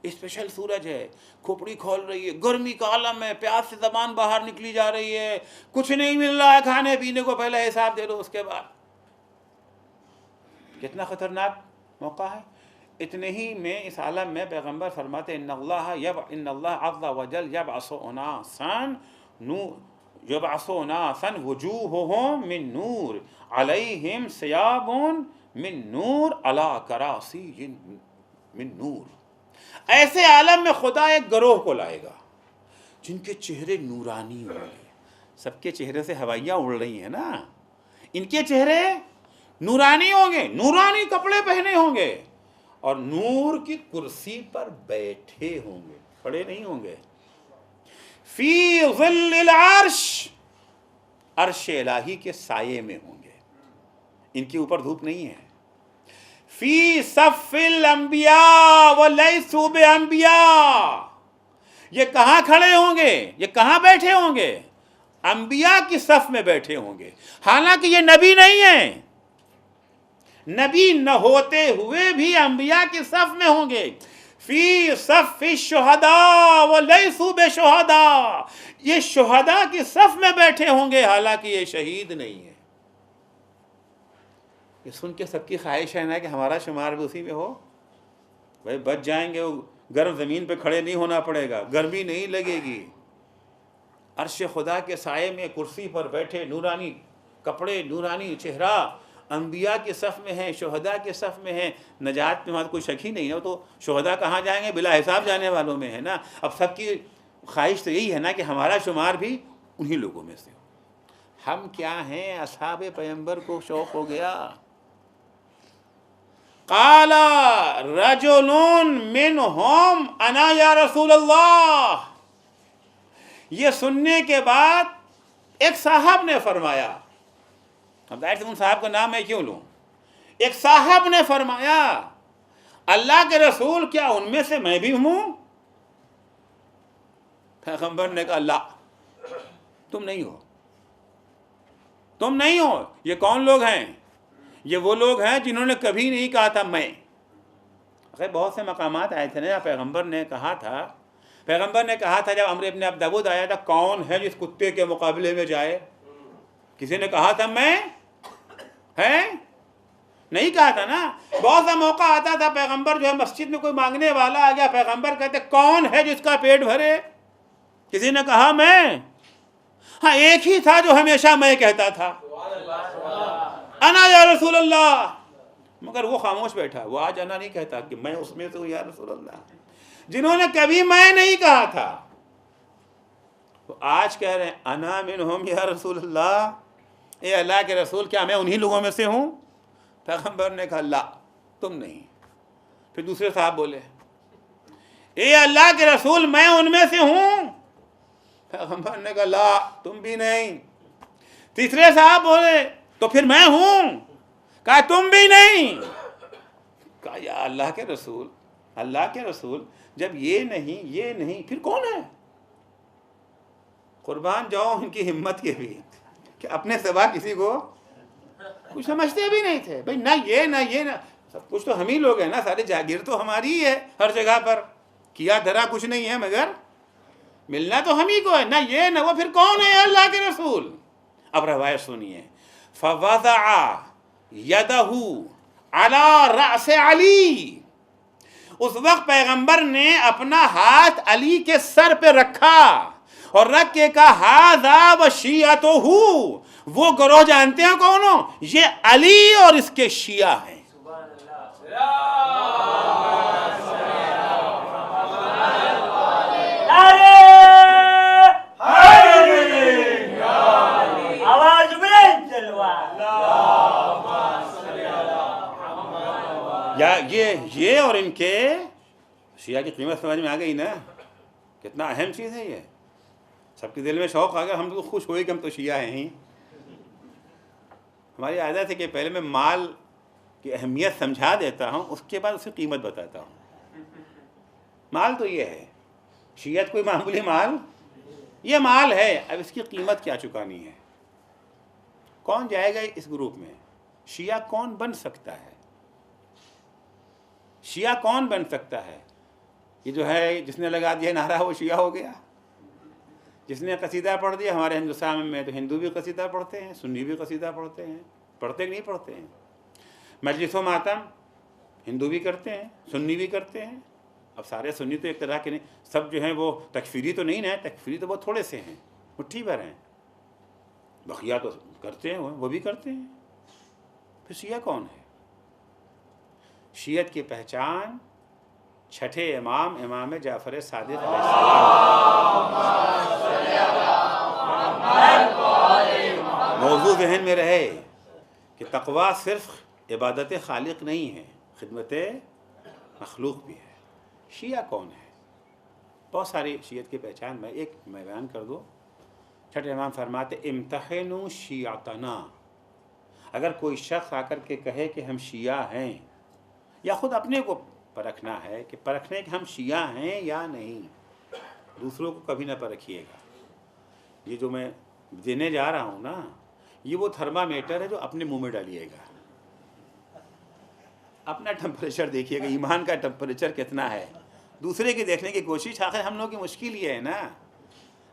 اسپیشل سورج ہے، کھوپڑی کھول رہی ہے، گرمی کا عالم ہے، پیاس سے زبان باہر نکلی جا رہی ہے، کچھ نہیں مل رہا ہے کھانے پینے کو، پہلے حساب دے دو اس کے بعد. کتنا خطرناک موقع ہے. اتنے ہی میں اس عالم میں پیغمبر فرماتے ان اللہ عز وجل یبعث اناسا وجوہہم من نور علیہم ثیاب من نور علی کراسی من نور. ایسے عالم میں خدا ایک گروہ کو لائے گا جن کے چہرے نورانی ہوں گے. سب کے چہرے سے ہوائیاں اڑ رہی ہیں نا، ان کے چہرے نورانی ہوں گے، نورانی کپڑے پہنے ہوں گے، اور نور کی کرسی پر بیٹھے ہوں گے، کھڑے نہیں ہوں گے. فی ظل العرش، عرش الہی کے سائے میں ہوں گے، ان کے اوپر دھوپ نہیں ہے. فی صف الانبیاء ولیسوا بانبیاء، یہ کہاں کھڑے ہوں گے، یہ کہاں بیٹھے ہوں گے؟ انبیاء کی صف میں بیٹھے ہوں گے، حالانکہ یہ نبی نہیں ہیں. نبی نہ ہوتے ہوئے بھی انبیاء کی صف میں ہوں گے. فی صف الشہداء ولیسوا بشہداء، یہ شہداء کی صف میں بیٹھے ہوں گے، حالانکہ یہ شہید نہیں ہے. یہ سن کے سب کی خواہش ہے نا کہ ہمارا شمار بھی اسی میں ہو. بھائی بچ جائیں گے، گرم زمین پہ کھڑے نہیں ہونا پڑے گا، گرمی نہیں لگے گی. عرش خدا کے سائے میں کرسی پر بیٹھے، نورانی کپڑے، نورانی چہرہ، انبیاء کے صف میں ہیں، شہداء کے صف میں ہیں، نجات میں وہاں کوئی شک ہی نہیں ہے، وہ تو شہداء کہاں جائیں گے؟ بلا حساب جانے والوں میں ہے نا۔ اب سب کی خواہش تو یہی ہے نا کہ ہمارا شمار بھی انہی لوگوں میں سے ہو۔ ہم کیا ہیں؟ اصحاب پیغمبر کو شوق ہو گیا۔ قال رجل منہم انا یا رسول اللہ، یہ سننے کے بعد ایک صاحب نے فرمایا، اب ظاہر سے ان صاحب کا نام میں کیوں لوں، ایک صاحب نے فرمایا اللہ کے رسول کیا ان میں سے میں بھی ہوں؟ پیغمبر نے کہا لا، تم نہیں ہو، تم نہیں ہو۔ یہ کون لوگ ہیں؟ یہ وہ لوگ ہیں جنہوں نے کبھی نہیں کہا تھا میں۔ اگر بہت سے مقامات آئے تھے نا، پیغمبر نے کہا تھا جب امر ابن عبدود آیا تھا، کون ہے جس کتے کے مقابلے میں جائے؟ کسی نے کہا تھا میں ہے؟ نہیں کہا تھا نا۔ بہت سا موقع آتا تھا پیغمبر جو ہے مسجد میں کوئی مانگنے والا آ گیا، پیغمبر کہتے کون ہے جس کا پیٹ بھرے؟ کسی نے کہا میں؟ ہاں ایک ہی تھا جو ہمیشہ میں کہتا تھا، انا یا رسول اللہ، مگر وہ خاموش بیٹھا، وہ آج انا نہیں کہتا کہ میں اس میں سے ہوں یا رسول اللہ۔ جنہوں نے کبھی میں نہیں کہا تھا وہ آج کہہ رہے ہیں انا منہم یا رسول اللہ، اے اللہ کے رسول کیا میں انہی لوگوں میں سے ہوں؟ پیغمبر نے کہا لا، تم نہیں۔ پھر دوسرے صاحب بولے اے اللہ کے رسول میں ان میں سے ہوں؟ پیغمبر نے کہا لا، تم بھی نہیں۔ تیسرے صاحب بولے تو پھر میں ہوں؟ کہا تم بھی نہیں۔ کہا یا اللہ کے رسول جب یہ نہیں پھر کون ہے؟ قربان جاؤ ان کی ہمت کے بھی کہ اپنے سوا کسی کو کچھ سمجھتے بھی نہیں تھے۔ بھئی نہ یہ نہ سب کچھ تو ہم ہی لوگ ہیں نا، سارے جاگیر تو ہماری ہی ہے، ہر جگہ پر کیا دھرا کچھ نہیں ہے مگر ملنا تو ہم ہی کو ہے، نہ یہ نہ وہ، پھر کون ہے اللہ کے رسول؟ اب روایت سنیے، فوضع یدہ علی رأس علی، اس وقت پیغمبر نے اپنا ہاتھ علی کے سر پہ رکھا اور رکھ کے کہا ھذا وشیعتہ، وہ گروہ جانتے ہیں کون ہو؟ یہ علی اور اس کے شیعہ ہیں۔ یا یہ اور ان کے شیعہ کی قیمت سمجھ میں آ گئی نا، کتنا اہم چیز ہے یہ۔ سب کے دل میں شوق آ گیا، ہم تو خوش ہوئے کہ ہم تو شیعہ ہیں ہی۔ ہماری عادت ہے کہ پہلے میں مال کی اہمیت سمجھا دیتا ہوں، اس کے بعد اس کی قیمت بتاتا ہوں۔ مال تو یہ ہے، شیعت کوئی معمولی مال، یہ مال ہے، اب اس کی قیمت کیا چکانی ہے؟ کون جائے گا اس گروپ میں؟ شیعہ کون بن سکتا ہے؟ شیعہ کون بن سکتا ہے؟ یہ جو ہے جس نے لگا دیا نعرہ وہ شیعہ ہو گیا، جس نے قصیدہ پڑھ دیا۔ ہمارے ہندوستان میں تو ہندو بھی قصیدہ پڑھتے ہیں، سنی بھی قصیدہ پڑھتے ہیں، پڑھتے کہ نہیں پڑھتے ہیں؟ مجلس و ماتم ہندو بھی کرتے ہیں، سنی بھی کرتے ہیں۔ اب سارے سنی تو ایک طرح کے نہیں، سب جو ہیں وہ تکفیری تو نہیں نا، تکفیری تو بہت تھوڑے سے ہیں، مٹھی بھر ہیں، بقیہ تو کرتے ہیں، وہ بھی کرتے ہیں۔ پھر شیعہ کون ہے؟ شیعت کی پہچان چھٹے امام جعفر صادق علیہ السلام۔ موضوع ذہن میں رہے کہ تقویٰ صرف عبادت خالق نہیں ہے، خدمت مخلوق بھی ہے۔ شیعہ کون ہے؟ بہت ساری شیعت کی پہچان میں ایک میں بیان کر دوں۔ چھٹے امام فرماتے امتحنوا شیعتنا، اگر کوئی شخص آ کر کے کہے کہ ہم شیعہ ہیں، یا خود اپنے کو پرکھنا ہے کہ پرکھنے کہ ہم شیعہ ہیں یا نہیں، دوسروں کو کبھی نہ پرکھیے گا۔ یہ جو میں دینے جا رہا ہوں نا، یہ وہ تھرما میٹر ہے جو اپنے منہ میں ڈالیے گا، اپنا ٹمپریچر دیکھیے گا، ایمان کا ٹمپریچر کتنا ہے، دوسرے کی دیکھنے کی کوشش۔ آخر ہم لوگوں کی مشکل یہ ہے نا،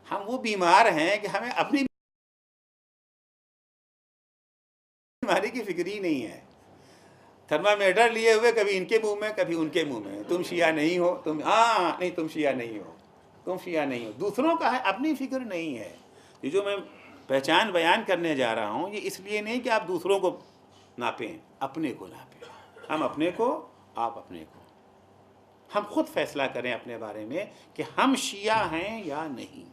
ہم وہ بیمار ہیں کہ ہمیں اپنی بیماری کی فکر ہی نہیں ہے، تھرمامیٹر لیے ہوئے کبھی ان کے منہ میں کبھی ان کے منہ میں، تم شیعہ نہیں ہو، تم نہیں، تم شیعہ نہیں ہو، تم شیعہ نہیں ہو، دوسروں کا ہے، اپنی فکر نہیں ہے۔ یہ جو میں پہچان بیان کرنے جا رہا ہوں، یہ اس لیے نہیں کہ آپ دوسروں کو ناپیں، اپنے کو ناپیں، ہم اپنے کو، آپ اپنے کو، ہم خود فیصلہ کریں اپنے بارے میں کہ ہم شیعہ ہیں یا نہیں۔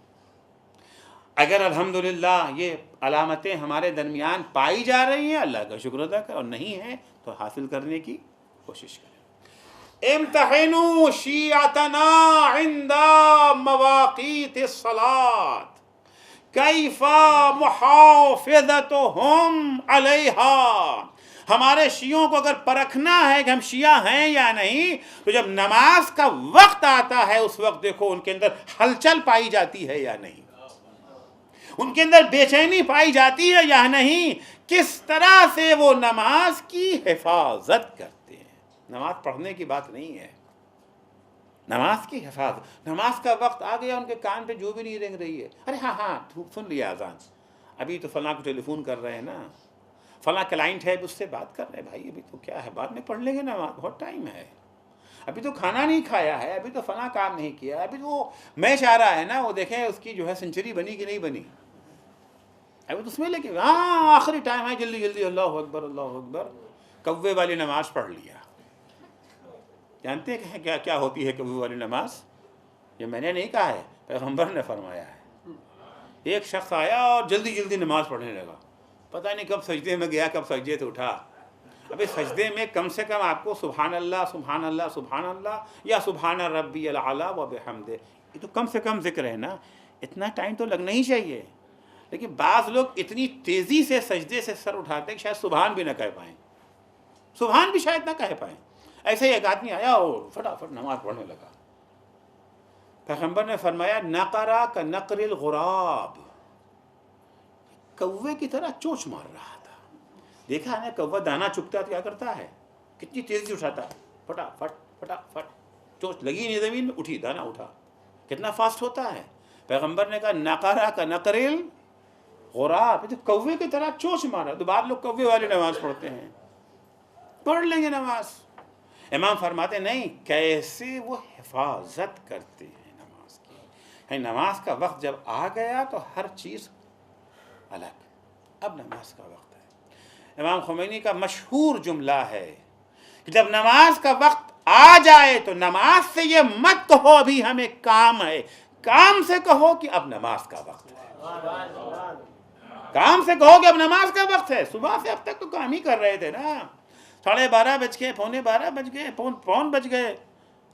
اگر الحمدللہ یہ علامتیں ہمارے درمیان پائی جا رہی ہیں، اللہ کا شکر ادا کریں، اور نہیں ہیں تو حاصل کرنے کی کوشش کریں۔ امتحنوا شیعتنا عند مواقیت الصلاة کیف محافظتهم علیہا۔ ہمارے شیعوں کو اگر پرکھنا ہے کہ ہم شیعہ ہیں یا نہیں، تو جب نماز کا وقت آتا ہے اس وقت دیکھو ان کے اندر ہلچل پائی جاتی ہے یا نہیں، ان کے اندر بے چینی پائی جاتی ہے یا نہیں، کس طرح سے وہ نماز کی حفاظت کرتے ہیں۔ نماز پڑھنے کی بات نہیں ہے، نماز کی حفاظت۔ نماز کا وقت آ گیا، ان کے کان پہ جو بھی نہیں رنگ رہی ہے، ارے ہاں سن لیا اذان، ابھی تو فلاں کو ٹیلی فون کر رہے ہیں نا، فلاں کلائنٹ ہے اس سے بات کر رہے ہیں، بھائی ابھی تو کیا ہے، بعد میں پڑھ لیں گے نماز، بہت ٹائم ہے، ابھی تو کھانا نہیں کھایا ہے، ابھی تو فلاں کام نہیں کیا، ابھی تو وہ میچ آ رہا ہے نا، وہ دیکھیں اس کی جو ہے سنچری بنی کہ نہیں بنی، ابھی تو اس میں لے کے ہاں آخری ٹائم ہے، جلدی جلدی اللہ اکبر اللہ اکبر، کوے والی نماز پڑھ لیا۔ جانتے ہیں کہ کیا ہوتی ہے کوے والی نماز؟ یہ میں نے نہیں کہا ہے، پیغمبر نے فرمایا ہے۔ ایک شخص آیا اور جلدی جلدی نماز پڑھنے لگا، پتہ نہیں کب سجدے میں گیا، کب سجدے سے اٹھا۔ ابھی سجدے میں کم سے کم آپ کو سبحان اللہ سبحان اللہ سبحان اللہ یا سبحان ربی العلیٰ و بحمدہ، یہ تو کم سے کم ذکر ہے نا، اتنا ٹائم تو لگنا ہی چاہیے۔ لیکن بعض لوگ اتنی تیزی سے سجدے سے سر اٹھاتے ہیں کہ شاید سبحان بھی نہ کہہ پائیں، سبحان بھی شاید نہ کہہ پائیں۔ ایسے ہی ایک آدمی آیا اور فٹافٹ نماز پڑھنے لگا۔ پیغمبر نے فرمایا نقرا کا نقر الغراب، کوے کی طرح چونچ مار رہا تھا۔ دیکھا ہے نا کوا دانا چگتا تو کیا کرتا ہے، کتنی تیزی سے اٹھاتا ہے، فٹافٹ فٹافٹ، چونچ لگی نہیں زمین میں، اٹھی دانا اٹھا، کتنا فاسٹ ہوتا ہے۔ پیغمبر نے کہا نقرا کا نقر الغراب، تو کوے کی طرح چونچ مارا۔ تو بعض لوگ کوے والی نماز پڑھتے ہیں، پڑھ لیں گے نماز۔ امام فرماتے نہیں، کیسے وہ حفاظت کرتے ہیں نماز کی، یعنی نماز کا وقت جب آ گیا تو ہر چیز الگ، اب نماز کا وقت ہے۔ امام خمینی کا مشہور جملہ ہے کہ جب نماز کا وقت آ جائے تو نماز سے یہ مت کہو ابھی ہمیں کام ہے، کام سے کہو کہ اب نماز کا وقت ہے، کام سے کہو کہ اب نماز کا وقت ہے۔ صبح سے اب تک تو کام ہی کر رہے تھے نا، 12:30 بج گئے، 11:45 بج گئے، پون بج گئے،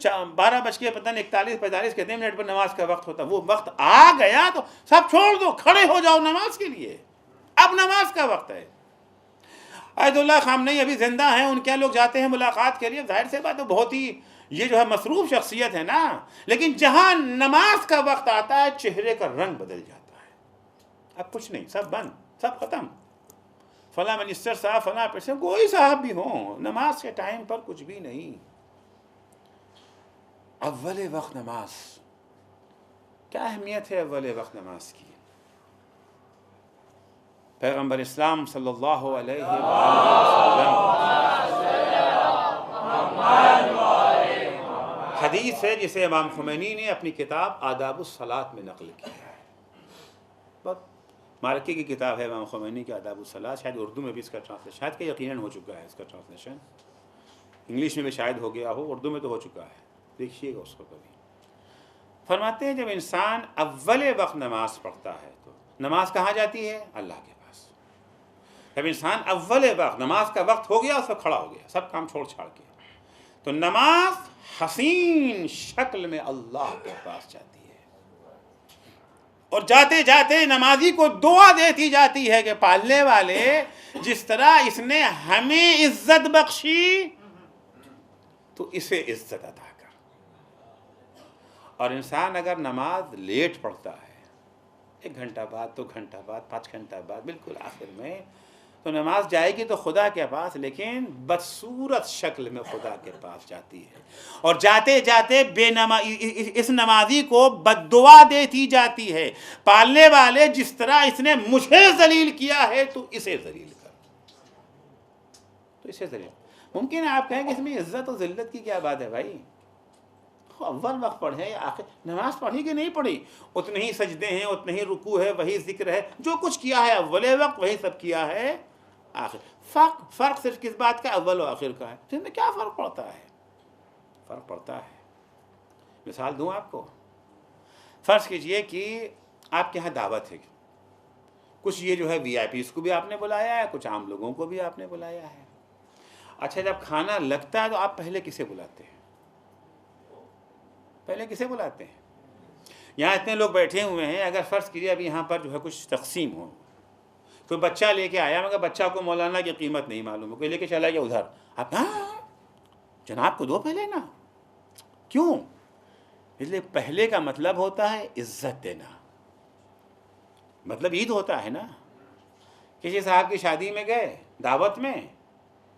12 بج کے پتہ نہیں 41-45 کتنے منٹ پر نماز کا وقت ہوتا، وہ وقت آ گیا تو سب چھوڑ دو، کھڑے ہو جاؤ نماز کے لیے، اب نماز کا وقت ہے۔ عید اللہ خامنئی ابھی زندہ ہیں، ان کے لوگ جاتے ہیں ملاقات کے لیے، ظاہر سے بات ہے بہت ہی یہ جو ہے مصروف شخصیت ہے نا، لیکن جہاں نماز کا وقت آتا ہے چہرے کا رنگ بدل جاتا ہے، اب کچھ نہیں، سب بند، سب ختم، فلاں منسٹر صاحب، فلاں پریسیڈنٹ، کوئی صاحب بھی ہوں، نماز کے ٹائم پر کچھ بھی نہیں۔ اول وقت نماز، کیا اہمیت ہے اول وقت نماز کی؟ پیغمبر اسلام صلی اللہ علیہ وسلم حدیث ہے جسے امام خمینی نے اپنی کتاب آداب الصلاۃ میں نقل کیا ہے، بہت مارکی کی کتاب ہے امام خمینی کی آداب الصلاۃ، شاید اردو میں بھی اس کا ٹرانسلیشن، شاید کہ یقیناً ہو چکا ہے اس کا ٹرانسلیشن، انگلش میں بھی شاید ہو گیا ہو، اردو میں تو ہو چکا ہے، دیکھیے گا اس کو کبھی۔ فرماتے ہیں جب انسان اول وقت نماز پڑھتا ہے تو نماز کہاں جاتی ہے؟ اللہ کے پاس۔ جب انسان اول وقت نماز کا وقت ہو گیا، اس وقت کھڑا ہو گیا سب کام چھوڑ چھاڑ کے، تو نماز حسین شکل میں اللہ کے پاس جاتی ہے، اور جاتے جاتے نمازی کو دعا دیتی جاتی ہے کہ پالنے والے جس طرح اس نے ہمیں عزت بخشی تو اسے عزت عطا کر۔ اور انسان اگر نماز لیٹ پڑھتا ہے، 1 گھنٹہ بعد، 2 گھنٹہ بعد، 5 گھنٹہ بعد، بالکل آخر میں، تو نماز جائے گی تو خدا کے پاس، لیکن بدصورت شکل میں خدا کے پاس جاتی ہے، اور جاتے جاتے اس نمازی کو بد دعا دیتی جاتی ہے، پالنے والے جس طرح اس نے مجھے ذلیل کیا ہے تو اسے ذلیل کر، تو اسے ذلیل۔ ممکن ہے آپ کہیں کہ اس میں عزت و ذلت کی کیا بات ہے بھائی، اول وقت پڑھے یا آخر، نماز پڑھی کہ نہیں پڑھی، اتنے ہی سجدے ہیں، اتنے ہی رکوع ہے، وہی ذکر ہے، جو کچھ کیا ہے اول وقت وہی سب کیا ہے آخر. فرق صرف کس بات کا؟ اول و آخر کا ہے. اس میں کیا فرق پڑتا ہے؟ فرق پڑتا ہے. مثال دوں آپ کو. فرض کیجئے کہ آپ کے یہاں دعوت ہے, کچھ یہ جو ہے وی آئی پیز کو بھی آپ نے بلایا ہے, کچھ عام لوگوں کو بھی آپ نے بلایا ہے. اچھا, جب کھانا لگتا ہے تو آپ پہلے کسے بلاتے ہیں؟ پہلے کسے بلاتے ہیں؟ یہاں اتنے لوگ بیٹھے ہوئے ہیں, اگر فرض کیجیے ابھی یہاں پر جو ہے کچھ تقسیم ہو, کوئی بچہ لے کے آیا مگر بچہ کو مولانا کی قیمت نہیں معلوم ہے, کوئی لے کے چلا گیا ادھر, آپ ہاں جناب کو دو پہلے نا. کیوں؟ اس لیے پہلے کا مطلب ہوتا ہے عزت دینا. مطلب عید ہوتا ہے نا. کسی صاحب کی شادی میں گئے, دعوت میں,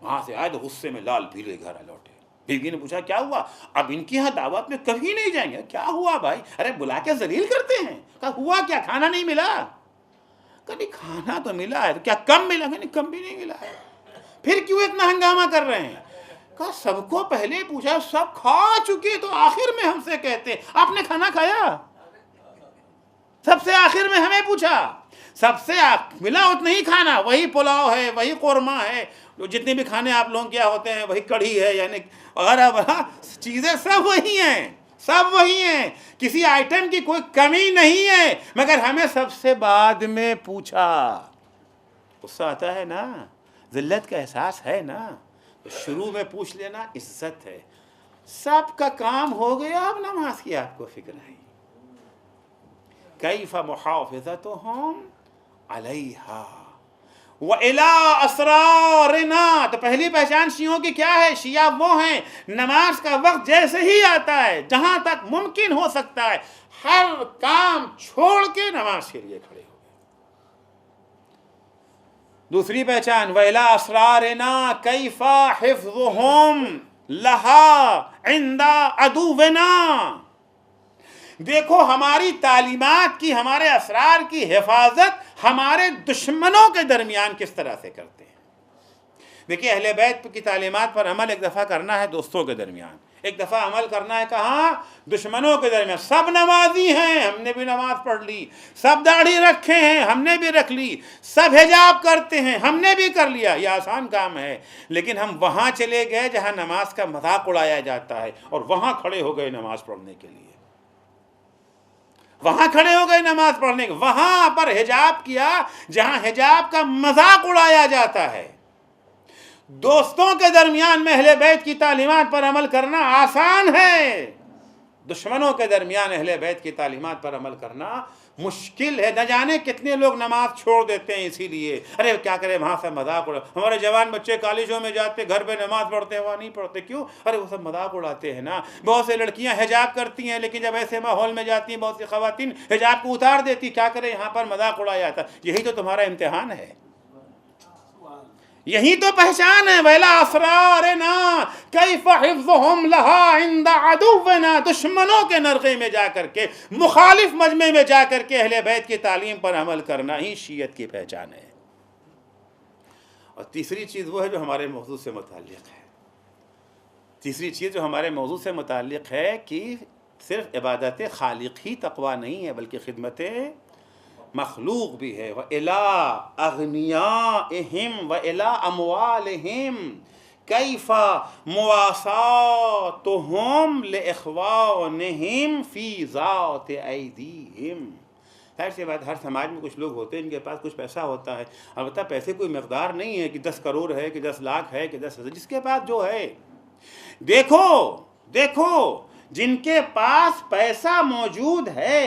وہاں سے آئے تو غصے میں لال پیلے گھر لوٹے. بیوی نے پوچھا کیا ہوا؟ اب ان کی یہاں دعوت میں کبھی نہیں جائیں گے. کیا ہوا بھائی؟ ارے بلا کے ذلیل کرتے ہیں. کہا ہوا کیا؟ کھانا نہیں ملا؟ کہا نہیں کھانا تو ملا ہے. تو کیا کم ملا؟ کہا نہیں کم بھی نہیں ملا ہے. پھر کیوں اتنا ہنگامہ کر رہے ہیں؟ کہا سب کو پہلے پوچھا, سب کھا چکے تو آخر میں ہم سے کہتے آپ نے کھانا کھایا؟ سب سے آخر میں ہمیں پوچھا. سب سے ملا اتنا ہی کھانا, وہی پلاؤ ہے, وہی قورمہ ہے, جتنے بھی کھانے آپ لوگوں کیا ہوتے ہیں, وہی کڑھی ہے, یعنی وغیرہ وغیرہ چیزیں سب وہی ہیں, سب وہی ہیں. کسی آئٹم کی کوئی کمی نہیں ہے, مگر ہمیں سب سے بعد میں پوچھا. غصہ آتا ہے نا, ذلت کا احساس ہے نا, تو شروع میں پوچھ لینا عزت ہے. سب کا کام ہو گیا, اب نماز کی آپ کو فکر نہیں. کیف محافظتهم علیہا وَإِلَىٰ أَسْرَارِنَا. تو پہلی پہچان شیعوں کی کیا ہے؟ شیعہ وہ ہیں نماز کا وقت جیسے ہی آتا ہے, جہاں تک ممکن ہو سکتا ہے, ہر کام چھوڑ کے نماز کے لیے کھڑے ہو گئے. دوسری پہچان وَإِلَىٰ أَسْرَارِنَا كَيْفَ حِفْظُهُمْ لَهَا عِنْدَ عَدُوِّنَا. دیکھو ہماری تعلیمات کی, ہمارے اسرار کی حفاظت ہمارے دشمنوں کے درمیان کس طرح سے کرتے ہیں. دیکھیے اہل بیت کی تعلیمات پر عمل ایک دفعہ کرنا ہے دوستوں کے درمیان, ایک دفعہ عمل کرنا ہے کہاں؟ دشمنوں کے درمیان. سب نمازی ہیں, ہم نے بھی نماز پڑھ لی. سب داڑھی رکھے ہیں, ہم نے بھی رکھ لی. سب حجاب کرتے ہیں, ہم نے بھی کر لیا. یہ آسان کام ہے. لیکن ہم وہاں چلے گئے جہاں نماز کا مذاق اڑایا جاتا ہے, اور وہاں کھڑے ہو گئے نماز پڑھنے کے لیے. وہاں کھڑے ہو گئے نماز پڑھنے کے, وہاں پر حجاب کیا جہاں حجاب کا مذاق اڑایا جاتا ہے. دوستوں کے درمیان میں اہل بیت کی تعلیمات پر عمل کرنا آسان ہے, دشمنوں کے درمیان اہل بیت کی تعلیمات پر عمل کرنا مشکل ہے. نہ جانے کتنے لوگ نماز چھوڑ دیتے ہیں اسی لیے, ارے کیا کرے وہاں سے مذاق اڑا. ہمارے جوان بچے کالجوں میں جاتے, گھر پہ نماز پڑھتے ہیں, وہاں نہیں پڑھتے. کیوں؟ ارے وہ سب مذاق اڑاتے ہیں نا. بہت سے لڑکیاں حجاب کرتی ہیں, لیکن جب ایسے ماحول میں جاتی ہیں بہت سی خواتین حجاب کو اتار دیتی. کیا کرے, یہاں پر مذاق اڑایا جاتا. یہی تو تمہارا امتحان ہے, یہی تو پہچان ہے. وَإِلَىٰ أَسْرَارِنَا كَيْفَ حِفْظُهُمْ لَهَا عِنْدَ عَدُوِّنَا. دشمنوں کے نرغے میں جا کر کے, مخالف مجمع میں جا کر کے اہل بیت کی تعلیم پر عمل کرنا ہی شیعت کی پہچان ہے. اور تیسری چیز وہ ہے جو ہمارے موضوع سے متعلق ہے. تیسری چیز جو ہمارے موضوع سے متعلق ہے کہ صرف عبادت خالق ہی تقویٰ نہیں ہے, بلکہ خدمت مخلوق بھی ہے. وَإِلَىٰ أَغْنِيَائِهِمْ وَإِلَىٰ أَمْوَالِهِمْ كَيْفَ مُوَاسَاتُهُمْ لِإِخْوَانِهِمْ فِي ذَاتِ أَيْدِيهِمْ. ظاہر سی بات, ہر سماج میں کچھ لوگ ہوتے ہیں جن کے پاس کچھ پیسہ ہوتا ہے. البتہ پیسے کوئی مقدار نہیں ہے کہ 10 کروڑ ہے, کہ 10 لاکھ ہے, کہ 10,000, جس کے پاس جو ہے. دیکھو جن کے پاس پیسہ موجود ہے,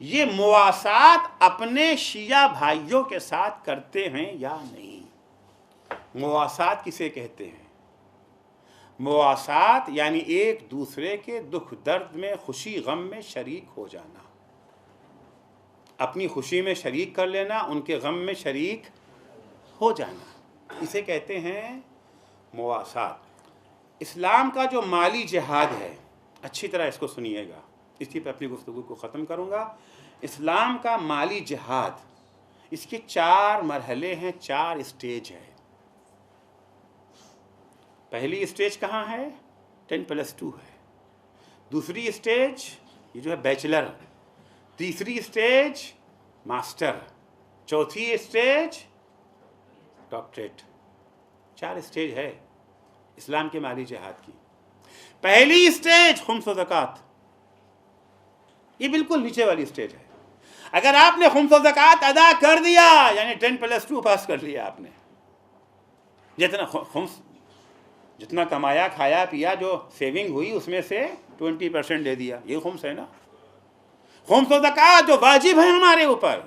یہ مواسات اپنے شیعہ بھائیوں کے ساتھ کرتے ہیں یا نہیں؟ مواسات کسے کہتے ہیں؟ مواسات یعنی ایک دوسرے کے دکھ درد میں, خوشی غم میں شریک ہو جانا. اپنی خوشی میں شریک کر لینا, ان کے غم میں شریک ہو جانا, اسے کہتے ہیں مواسات. اسلام کا جو مالی جہاد ہے, اچھی طرح اس کو سنیے گا, اسی پہ اپنی گفتگو کو ختم کروں گا. اسلام کا مالی جہاد, اس کے 4 مرحلے ہیں, 4 اسٹیج ہیں. پہلی اسٹیج کہاں ہے؟ 10+2 ہے. دوسری اسٹیج یہ جو ہے بیچلر. تیسری اسٹیج ماسٹر. چوتھی اسٹیج ڈاکٹریٹ. 4 اسٹیج ہے اسلام کے مالی جہاد کی. پہلی اسٹیج خمس و زکوٰۃ، یہ بالکل نیچے والی اسٹیج ہے. اگر آپ نے خمس و زکوٰۃ ادا کر دیا یعنی 10+2 پاس کر لیا آپ نے. جتنا خمس، جتنا کمایا کھایا پیا جو سیونگ ہوئی اس میں سے 20% دے دیا، یہ خمس ہے نا. خمس و زکوٰۃ جو واجب ہے ہمارے اوپر،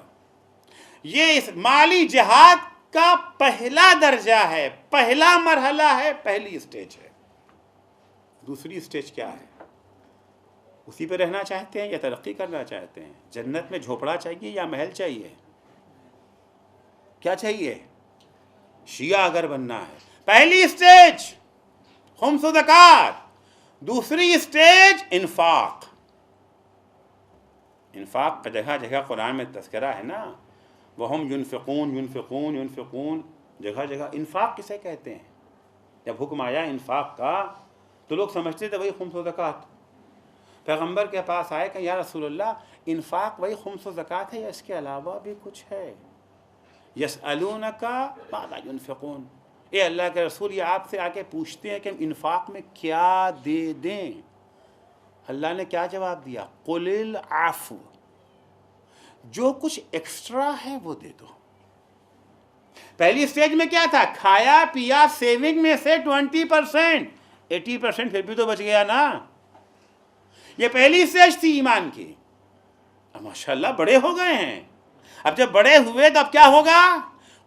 یہ اس مالی جہاد کا پہلا درجہ ہے، پہلا مرحلہ ہے، پہلی اسٹیج ہے. دوسری اسٹیج کیا ہے؟ اسی پہ رہنا چاہتے ہیں یا ترقی کرنا چاہتے ہیں؟ جنت میں جھوپڑا چاہیے یا محل چاہیے؟ کیا چاہیے؟ شیعہ اگر بننا ہے. پہلی اسٹیج خمس و زکوٰۃ، دوسری اسٹیج انفاق. انفاق کا جگہ جگہ قرآن میں تذکرہ ہے نا، وَهُمْ يُنْفِقُونَ يُنْفِقُونَ يُنْفِقُونَ. جگہ جگہ انفاق کسے کہتے ہیں؟ جب حکم آیا انفاق کا تو لوگ سمجھتے تھے وہی خمس و زکوٰۃ. پیغمبر کے پاس آئے کہ یا رسول اللہ انفاق وہی خمس و زکوٰۃ ہے یا اس کے علاوہ بھی کچھ ہے؟ يَسْأَلُونَكَ مَاذَا يُنْفِقُونَ. اے اللہ کے رسول، یہ آپ سے آ کے پوچھتے ہیں کہ ہم انفاق میں کیا دے دیں. اللہ نے کیا جواب دیا؟ قُلِ الْعَفْوَ، جو کچھ ایکسٹرا ہے وہ دے دو. پہلی اسٹیج میں کیا تھا؟ کھایا پیا سیونگ میں سے 20%، 80% پھر بھی تو بچ گیا نا. یہ پہلی اسٹیج تھی ایمان کی. اب ماشاءاللہ بڑے ہو گئے ہیں. اب جب بڑے ہوئے تو اب کیا ہوگا؟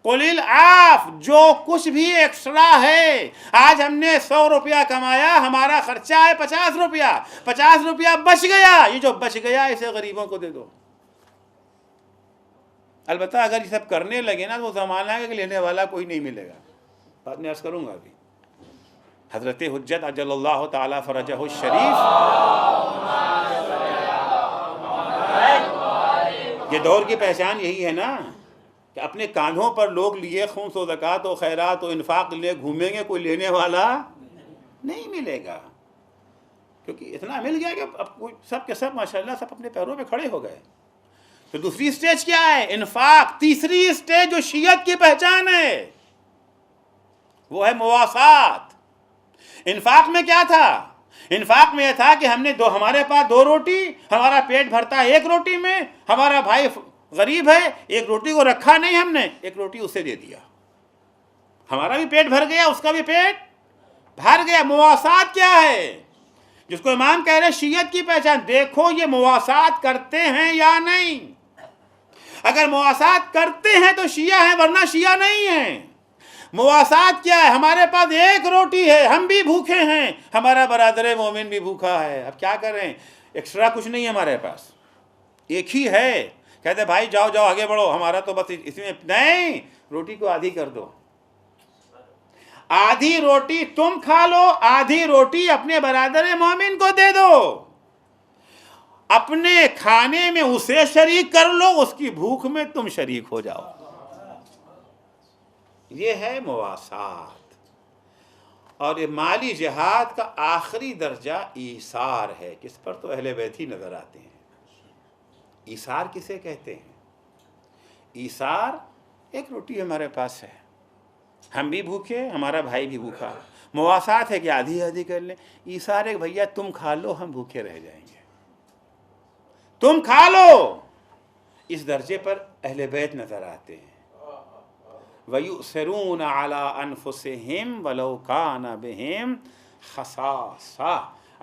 قُلِ الْعَفْوَ، جو کچھ بھی ایکسٹرا ہے. آج ہم نے 100 روپیہ کمایا، ہمارا خرچہ ہے 50 روپیہ، 50 روپیہ بچ گیا، یہ جو بچ گیا اسے غریبوں کو دے دو. البتہ اگر یہ سب کرنے لگے نا تو وہ زمانہ ہے کہ لینے والا کوئی نہیں ملے گا. بعد میں عرض کروں گا. ابھی حضرت حجت عجل اللہ تعالیٰ فرجہ الشریف، یہ دور کی پہچان یہی ہے نا کہ اپنے کاندھوں پر لوگ لیے خمس و زکوٰۃ و خیرات و انفاق لیے گھومیں گے، کوئی لینے والا نہیں ملے گا. کیونکہ اتنا مل گیا کہ اب کوئی سب کے سب ماشاءاللہ سب اپنے پیروں پہ کھڑے ہو گئے. تو دوسری اسٹیج کیا ہے؟ انفاق. تیسری اسٹیج جو شیعت کی پہچان ہے وہ ہے مواسات. انفاق میں کیا تھا؟ انفاق میں یہ تھا کہ ہمارے پاس 2 روٹی، ہمارا پیٹ بھرتا ہے 1 روٹی میں، ہمارا بھائی غریب ہے 1 روٹی کو رکھا نہیں، ہم نے 1 روٹی اسے دے دیا، ہمارا بھی پیٹ بھر گیا، اس کا بھی پیٹ بھر گیا. مواسات کیا ہے؟ جس کو امام کہہ رہے شیعت کی پہچان. دیکھو یہ مواسات کرتے ہیں یا نہیں. اگر مواسات کرتے ہیں تو شیعہ ہیں، ورنہ شیعہ نہیں ہیں. مواسات کیا ہے؟ ہمارے پاس 1 روٹی ہے، ہم بھی بھوکے ہیں، ہمارا برادر مومن بھی بھوکا ہے، اب کیا کریں؟ ایکسٹرا کچھ نہیں ہے ہمارے پاس، 1 ہی ہے. کہتے بھائی جاؤ آگے بڑھو، ہمارا تو بس اس میں نہیں، روٹی کو آدھی کر دو. آدھی روٹی تم کھا لو، آدھی روٹی اپنے برادر مومن کو دے دو. اپنے کھانے میں اسے شریک کر لو، اس کی بھوک میں تم شریک ہو جاؤ. یہ ہے مواسات. اور یہ مالی جہاد کا آخری درجہ ایثار ہے، جس پر تو اہل بیت ہی نظر آتے ہیں. ایثار کسے کہتے ہیں؟ ایثار، 1 روٹی ہمارے پاس ہے، ہم بھی بھوکے، ہمارا بھائی بھی بھوکا. مواسات ہے کہ آدھی آدھی کر لیں. ایثار ہے کہ بھیا تم کھا لو، ہم بھوکے رہ جائیں گے، تم کھا لو. اس درجے پر اہل بیت نظر آتے ہیں. وَيُؤْثِرُونَ عَلَىٰ أَنفُسِهِمْ وَلَوْ كَانَ بِهِمْ خَصَاصَةٌ.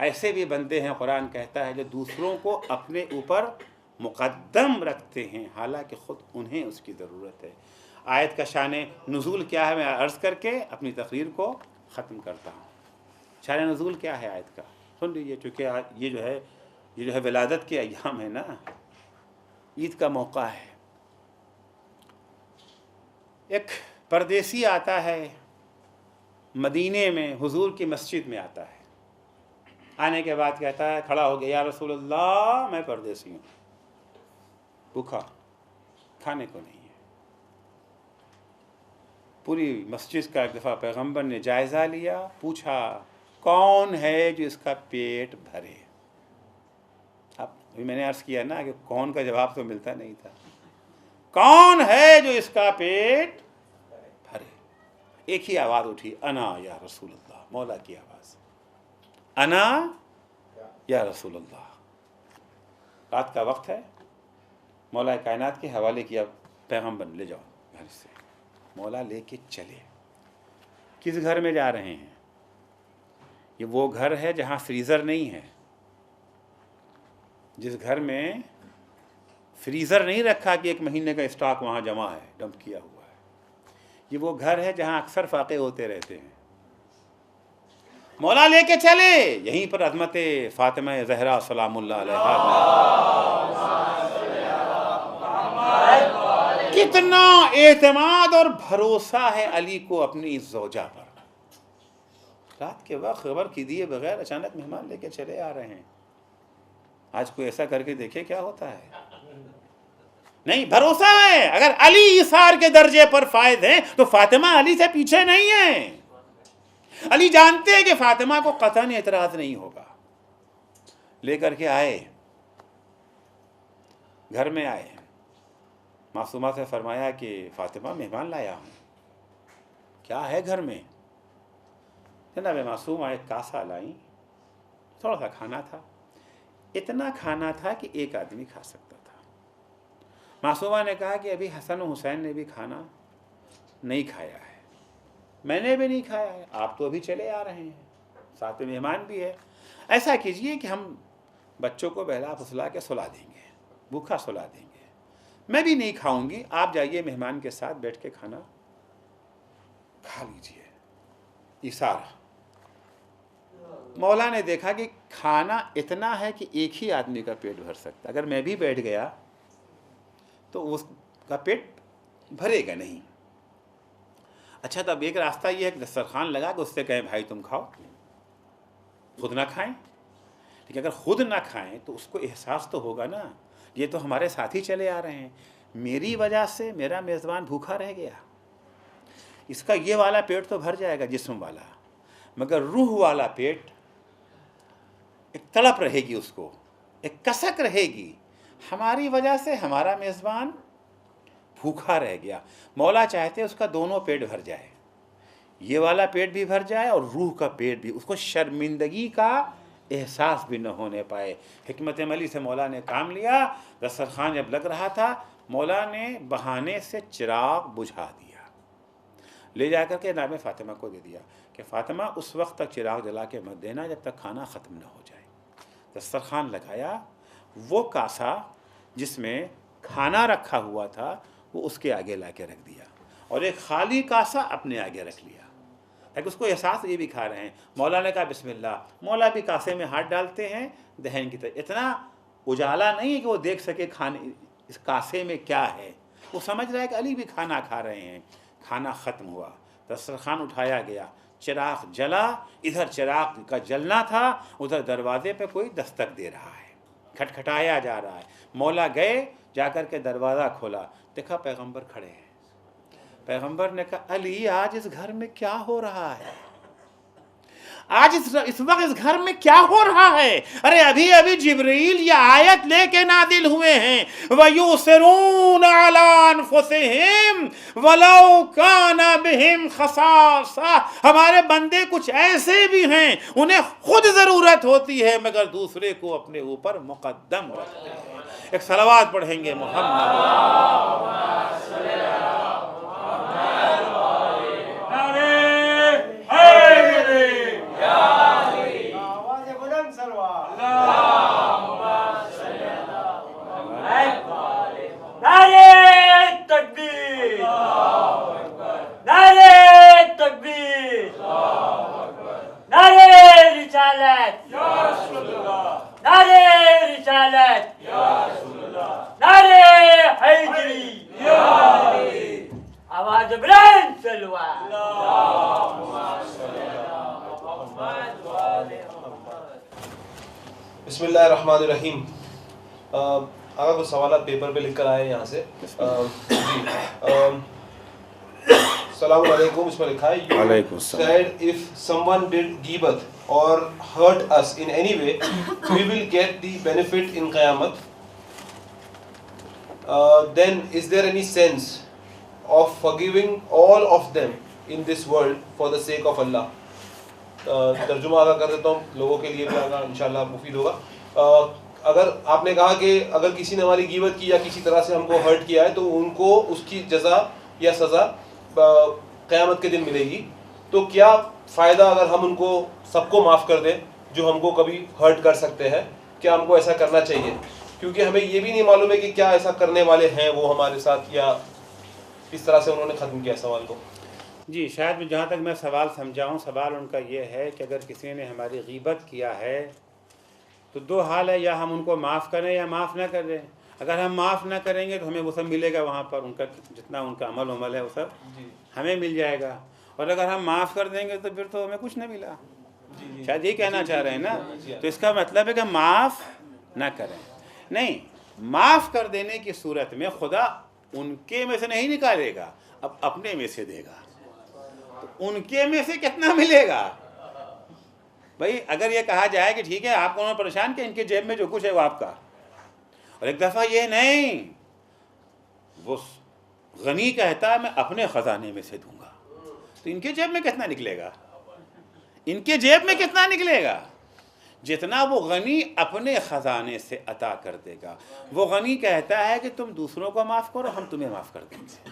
ایسے بھی بندے ہیں قرآن کہتا ہے جو دوسروں کو اپنے اوپر مقدم رکھتے ہیں حالانکہ خود انہیں اس کی ضرورت ہے. آیت کا شان نزول کیا ہے میں عرض کر کے اپنی تقریر کو ختم کرتا ہوں. شان نزول کیا ہے آیت کا سن لیجیے، چونکہ یہ جو ہے ولادت کے ایام ہے نا، عید کا موقع ہے. ایک پردیسی آتا ہے مدینے میں، حضور کی مسجد میں آتا ہے. آنے کے بعد کہتا ہے، کھڑا ہو گیا، یا رسول اللہ میں پردیسی ہوں، بھوکا، کھانے کو نہیں ہے. پوری مسجد کا ایک دفعہ پیغمبر نے جائزہ لیا، پوچھا کون ہے جو اس کا پیٹ بھرے. اب میں نے عرض کیا نا کہ کون کا جواب تو ملتا نہیں تھا. کون ہے جو اس کا پیٹ بھرے؟ ایک ہی آواز اٹھی، انا یا رسول اللہ، مولا کی آواز، انا یا رسول اللہ۔ رات کا وقت ہے، مولا کائنات کے حوالے کیا، پیغمبر لے جاؤ گھر سے۔ مولا لے کے چلے۔ کس گھر میں جا رہے ہیں؟ یہ وہ گھر ہے جہاں فریزر نہیں ہے، جس گھر میں فریزر نہیں رکھا کہ 1 مہینے کا اسٹاک وہاں جمع ہے، ڈمپ کیا ہوا ہے۔ یہ وہ گھر ہے جہاں اکثر فاقے ہوتے رہتے ہیں۔ مولا لے کے چلے، یہیں پر عظمت فاطمہ زہرا سلام اللہ علیہا، کتنا اعتماد اور بھروسہ ہے علی کو اپنی زوجہ پر۔ رات کے وقت خبر کی دیے بغیر اچانک مہمان لے کے چلے آ رہے ہیں۔ آج کوئی ایسا کر کے دیکھے کیا ہوتا ہے؟ نہیں، بھروسہ ہے۔ اگر علی ایثار کے درجے پر فائز ہیں تو فاطمہ علی سے پیچھے نہیں ہیں۔ علی جانتے ہیں کہ فاطمہ کو قطعاً اعتراض نہیں ہوگا۔ لے کر کے آئے، گھر میں آئے، معصومہ سے فرمایا کہ فاطمہ مہمان لایا ہوں، کیا ہے گھر میں؟ جناب معصومہ ایک کاسا لائیں، تھوڑا سا کھانا تھا، اتنا کھانا تھا کہ ایک آدمی کھا سکتا تھا۔ معصومہ نے کہا کہ ابھی حسن و حسین نے بھی کھانا نہیں کھایا ہے، میں نے بھی نہیں کھایا ہے، آپ تو ابھی چلے آ رہے ہیں، ساتھ میں مہمان بھی ہے، ایسا کیجئے کہ ہم بچوں کو بہلا پھسلا کے سلا دیں گے، بھوکا سلا دیں گے، میں بھی نہیں کھاؤں گی، آپ جائیے مہمان کے ساتھ بیٹھ کے کھانا کھا لیجئے۔ ایثار، مولا نے دیکھا کہ کھانا اتنا ہے کہ ایک ہی آدمی کا پیٹ بھر سکتا، اگر میں بھی بیٹھ گیا تو اس کا پیٹ بھرے گا نہیں۔ اچھا، تو اب ایک راستہ یہ ہے کہ دسترخوان لگا کہ اس سے کہیں بھائی تم کھاؤ، خود نہ کھائیں، لیکن اگر خود نہ کھائیں تو اس کو احساس تو ہوگا نا، یہ تو ہمارے ساتھ ہی چلے آ رہے ہیں، میری وجہ سے میرا میزبان بھوکا رہ گیا، اس کا یہ والا پیٹ تو بھر جائے گا جسم والا، مگر روح والا پیٹ ایک تڑپ رہے گی، اس کو ایک کسک رہے گی، ہماری وجہ سے ہمارا میزبان بھوکا رہ گیا۔ مولا چاہتے اس کا دونوں پیٹ بھر جائے، یہ والا پیٹ بھی بھر جائے اور روح کا پیٹ بھی، اس کو شرمندگی کا احساس بھی نہ ہونے پائے۔ حکمت عملی سے مولا نے کام لیا۔ دسترخوان جب لگ رہا تھا، مولا نے بہانے سے چراغ بجھا دیا، لے جا کر کے جناب فاطمہ کو دے دیا کہ فاطمہ اس وقت تک چراغ جلا کے مت دینا جب تک کھانا ختم نہ ہو جائے۔ دسترخوان لگایا، وہ کاسا جس میں کھانا رکھا ہوا تھا وہ اس کے آگے لا کے رکھ دیا، اور ایک خالی کاسا اپنے آگے رکھ لیا تاکہ اس کو احساس یہ بھی کھا رہے ہیں۔ مولا نے کہا بسم اللہ، مولا بھی کاسے میں ہاتھ ڈالتے ہیں دہن کی طرف، اتنا اجالا نہیں ہے کہ وہ دیکھ سکے کھانے اس کاسے میں کیا ہے، وہ سمجھ رہا ہے کہ علی بھی کھانا کھا رہے ہیں۔ کھانا ختم ہوا، دسترخوان اٹھایا گیا، چراغ جلا، ادھر چراغ کا جلنا تھا، ادھر دروازے پہ کوئی دستک دے رہا ہے، کھٹکھٹایا جا رہا ہے۔ مولا گئے، جا کر کے دروازہ کھولا، دیکھا پیغمبر کھڑے ہیں۔ پیغمبر نے کہا علی آج اس گھر میں کیا ہو رہا ہے؟ آج اس وقت اس گھر میں کیا ہو رہا ہے؟ ارے ابھی ابھی جبرائیل یہ آیت لے کے نازل ہوئے ہیں، وَيُؤْثِرُونَ عَلَىٰ أَنفُسِهِمْ وَلَوْ كَانَ بِهِمْ خَصَاصَةٌ، ہمارے بندے کچھ ایسے بھی ہیں انہیں خود ضرورت ہوتی ہے مگر دوسرے کو اپنے اوپر مقدم رکھتے ہیں۔ ایک صلوات پڑھیں گے محمد۔ بسم اللہ الرحمن الرحیم۔ آگا کچھ سوالات پیپر پہ لکھ کر آئے یہاں سے۔ السلام علیکم، اس میں لکھا ہے You said if someone did ghibat or hurt us in any way, we will get the benefit in Qiyamah. Then is there any sense of forgiving all of them in this world for the sake of Allah. ترجمہ آگاہ کر دیتا ہوں لوگوں کے لیے بھی آگاہ انشاءاللہ مفید ہوگا. اگر آپ نے کہا کہ اگر کسی نے ہماری غیبت کی یا کسی طرح سے ہم کو ہرٹ کیا ہے تو ان کو اس کی جزا یا سزا قیامت کے دن ملے گی. تو کیا فائدہ اگر ہم ان کو سب کو معاف کر دیں جو ہم کو کبھی ہرٹ کر سکتے ہیں؟ کیا ہم کو ایسا کرنا چاہیے؟ کیونکہ ہمیں یہ بھی نہیں معلوم ہے کہ کیا ایسا کرنے والے ہیں وہ ہمارے ساتھ، یا اس طرح سے انہوں نے ختم کیا سوال کو. جی شاید جہاں تک میں سوال سمجھاؤں، سوال ان کا یہ ہے کہ اگر کسی نے ہماری غیبت کیا ہے تو دو حال ہے، یا ہم ان کو معاف کریں یا معاف نہ کریں. اگر ہم معاف نہ کریں گے تو ہمیں وہ سب ملے گا، وہاں پر ان کا جتنا ان کا عمل ہے وہ سب ہمیں مل جائے گا. اور اگر ہم معاف کر دیں گے تو پھر تو ہمیں کچھ نہ ملا. شاید یہ کہنا چاہ رہے ہیں نا. تو اس کا مطلب ہے کہ معاف نہ کریں. نہیں، معاف کر دینے کی صورت میں خدا ان کے میں سے نہیں نکالے گا، اب اپنے میں سے دے گا. تو ان کے میں سے کتنا ملے گا بھائی؟ اگر یہ کہا جائے کہ ٹھیک ہے آپ کو انہوں نے پریشان کیا، ان کے جیب میں جو کچھ ہے وہ آپ کا، اور ایک دفعہ یہ نہیں، وہ غنی کہتا ہے میں اپنے خزانے میں سے دوں گا، تو ان کے جیب میں کتنا نکلے گا؟ ان کے جیب میں کتنا نکلے گا؟ جتنا وہ غنی اپنے خزانے سے عطا کر دے گا. وہ غنی کہتا ہے کہ تم دوسروں کو معاف کرو، ہم تمہیں معاف کر دیں گے.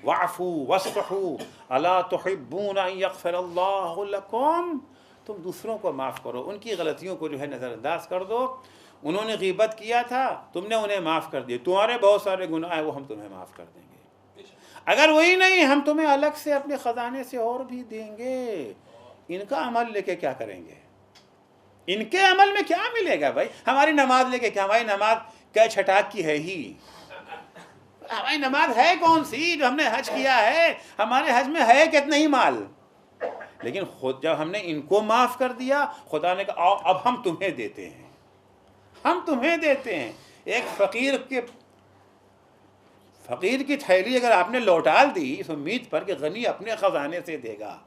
وَاعْفُوا وَاصْفَحُوا أَلَا تُحِبُّونَ أَن يَغْفِرَ اللَّهُ لَكُمْ. تم دوسروں کو معاف کرو، ان کی غلطیوں کو جو ہے نظر انداز کر دو. انہوں نے غیبت کیا تھا، تم نے انہیں معاف کر دیا، تمہارے بہت سارے گناہ ہیں وہ ہم تمہیں معاف کر دیں گے. اگر وہی نہیں، ہم تمہیں الگ سے اپنے خزانے سے اور بھی دیں گے. ان کا عمل لے کے کیا کریں گے؟ ان کے عمل میں کیا ملے گا بھائی؟ ہماری نماز لے کے کیا؟ ہماری نماز کیا چھٹاک کی ہے ہی؟ ہماری نماز ہے کون سی؟ جو ہم نے حج کیا ہے، ہمارے حج میں ہے کتنا ہی مال. لیکن خود جب ہم نے ان کو معاف کر دیا، خدا نے کہا اب ہم تمہیں دیتے ہیں، ہم تمہیں دیتے ہیں. ایک فقیر کی تھیلی اگر آپ نے لوٹا دی اس امید پر کہ غنی اپنے خزانے سے دے گا،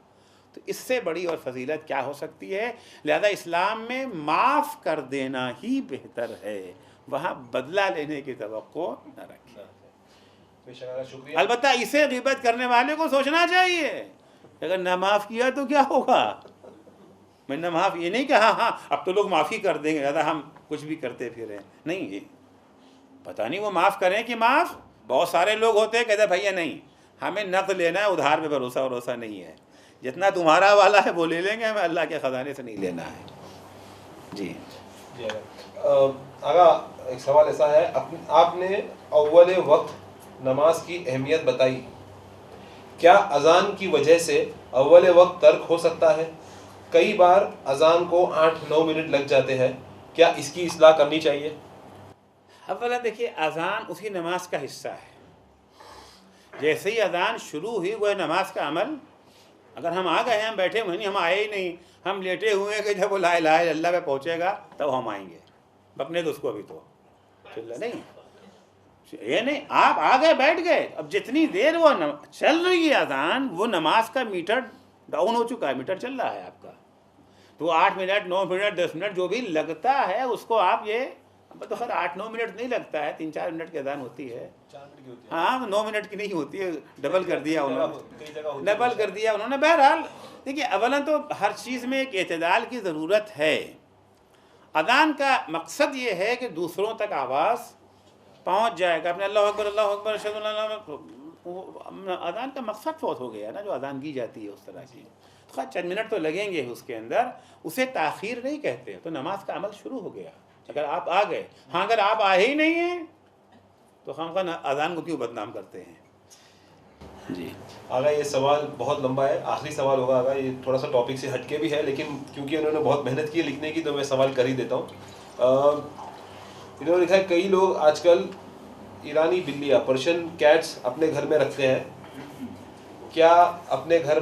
تو اس سے بڑی اور فضیلت کیا ہو سکتی ہے؟ لہذا اسلام میں معاف کر دینا ہی بہتر ہے، وہاں بدلہ لینے کی توقع نہ رکھیں. البتہ اسے غیبت کرنے والے کو سوچنا چاہیے اگر نہ معاف کیا تو کیا ہوگا. میں نہ معاف یہ نہیں کہ ہاں اب تو لوگ معافی کر دیں گے، زیادہ ہم کچھ بھی کرتے پھریں. نہیں، پتہ نہیں وہ معاف کریں کہ معاف. بہت سارے لوگ ہوتے ہیں کہتے ہیں بھیا نہیں، ہمیں نقد لینا ہے، ادھار پہ بھروسہ نہیں ہے، جتنا تمہارا والا ہے وہ لے لیں گے، ہمیں اللہ کے خزانے سے نہیں لینا ہے. جی آگا ایک سوال ایسا ہے، آپ نے اول وقت نماز کی اہمیت بتائی، کیا اذان کی وجہ سے اول وقت ترک ہو سکتا ہے؟ کئی بار اذان کو 8-9 منٹ لگ جاتے ہیں، کیا اس کی اصلاح کرنی چاہیے؟ اولا دیکھیے، اذان اسی نماز کا حصہ ہے. جیسے ہی اذان شروع ہوئی وہ نماز کا عمل. اگر ہم آ گئے ہیں، ہم بیٹھے ہوئے نہیں، ہم آئے ہی نہیں، ہم لیٹے ہوئے ہیں کہ جب وہ لا الہ الا اللہ پہ پہنچے گا تب ہم آئیں گے. بکنے تو اس کو ابھی تو نہیں، یہ نہیں، آپ آ گئے بیٹھ گئے. اب جتنی دیر وہ چل رہی ہے اذان، وہ نماز کا میٹر ڈاؤن ہو چکا ہے، میٹر چل رہا ہے آپ کا. تو 8 منٹ 9 منٹ 10 منٹ جو بھی لگتا ہے اس کو آپ یہ تو خیر 8-9 منٹ نہیں لگتا ہے، 3-4 منٹ کی اذان ہوتی ہے. ہاں 9 منٹ کی نہیں ہوتی ہے، ڈبل کر دیا انہوں نے. بہرحال دیکھیے، اولا تو ہر چیز میں ایک اعتدال کی ضرورت ہے. اذان کا مقصد یہ ہے کہ دوسروں تک آواز پہنچ جائے گا. اپنے اللہ اکبر اللہ اکبر اشہد ان لا الہ الا اللہ، اذان کا مقصد فوت ہو گیا نا جو اذان کی جاتی ہے اس طرح کی. خیر چند منٹ تو لگیں گے اس کے اندر، اسے تاخیر نہیں کہتے. تو نماز کا عمل شروع ہو گیا اگر آپ آ گئے. ہاں اگر آپ آئے ہی نہیں ہیں تو خواہ اذان کو کیوں بدنام کرتے ہیں. جی آگا یہ سوال بہت لمبا ہے، آخری سوال ہوگا. آگا یہ تھوڑا سا ٹاپک سے ہٹ کے بھی ہے، لیکن کیونکہ انہوں نے بہت محنت کی لکھنے کی تو میں سوال کر ہی دیتا ہوں. انہوں نے لکھا ہے کئی لوگ آج کل ایرانی بلیاں پرشین کیٹس اپنے گھر میں رکھتے ہیں. کیا اپنے گھر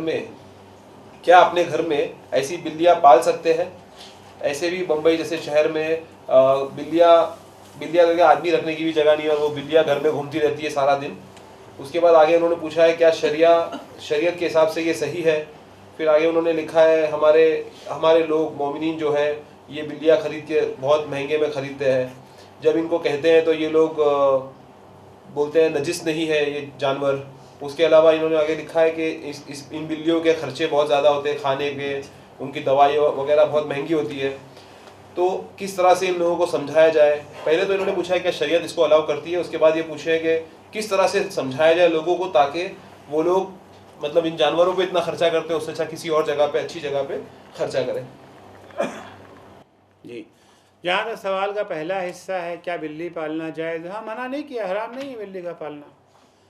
میں ایسی بلیاں پال سکتے ہیں؟ ایسے بھی بمبئی جیسے شہر میں بلیاں کر آدمی رکھنے کی بھی جگہ نہیں ہے، اور وہ بلیاں گھر میں گھومتی رہتی ہے سارا دن. اس کے بعد آگے انہوں نے پوچھا ہے کیا شریعت کے حساب سے یہ صحیح ہے؟ پھر آگے انہوں نے لکھا ہے ہمارے لوگ مومنین جو ہے یہ بلیاں خرید کے بہت مہنگے میں خریدتے ہیں. جب ان کو کہتے ہیں تو یہ لوگ بولتے ہیں نجس نہیں ہے یہ جانور. اس کے علاوہ انہوں نے آگے لکھا ہے کہ ان بلیوں کے خرچے بہت زیادہ ہوتے ہیں، کھانے کے، ان کی دوائی وغیرہ بہت مہنگی ہوتی ہے. تو کس طرح سے ان لوگوں کو سمجھایا جائے؟ پہلے تو انہوں نے پوچھا ہے کہ شریعت اس کو الاؤ کرتی ہے، اس کے بعد یہ پوچھا ہے کہ کس طرح سے سمجھایا جائے لوگوں کو تاکہ وہ لوگ مطلب ان جانوروں پہ اتنا خرچہ کرتے ہیں اس سے اچھا کسی اور جگہ پہ، اچھی جگہ پہ خرچہ کریں. جی، جہاں تک سوال کا پہلا حصہ ہے کیا بلی پالنا جائز؟ ہاں، منع نہیں کیا، حرام نہیں ہے بلی کا پالنا.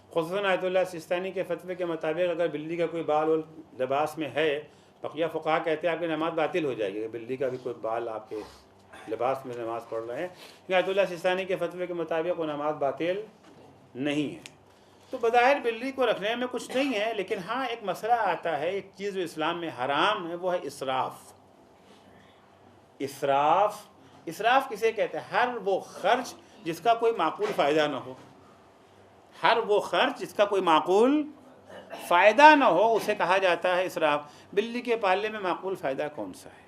خصوصاً آیت اللہ سستانی کے فتوے کے مطابق اگر بلی کا کوئی بال اور لباس میں ہے، بقیہ فقہا کہتے ہیں آپ کی نماز باطل ہو جائے گی. بلی کا بھی کوئی بال آپ کے لباس میں نماز پڑھ رہے ہیں، آیت اللہ سستانی کے فتوے کے مطابق وہ نماز باطل نہیں ہے. تو بظاہر بلی کو رکھنے میں کچھ نہیں ہے، لیکن ہاں ایک مسئلہ آتا ہے، ایک چیز جو اسلام میں حرام ہے وہ ہے اسراف. اسراف کسے کہتے ہیں؟ ہر وہ خرچ جس کا کوئی معقول فائدہ نہ ہو. ہر وہ خرچ جس کا کوئی معقول فائدہ نہ ہو اسے کہا جاتا ہے اسراف. بلی کے پالنے میں معقول فائدہ کون سا ہے؟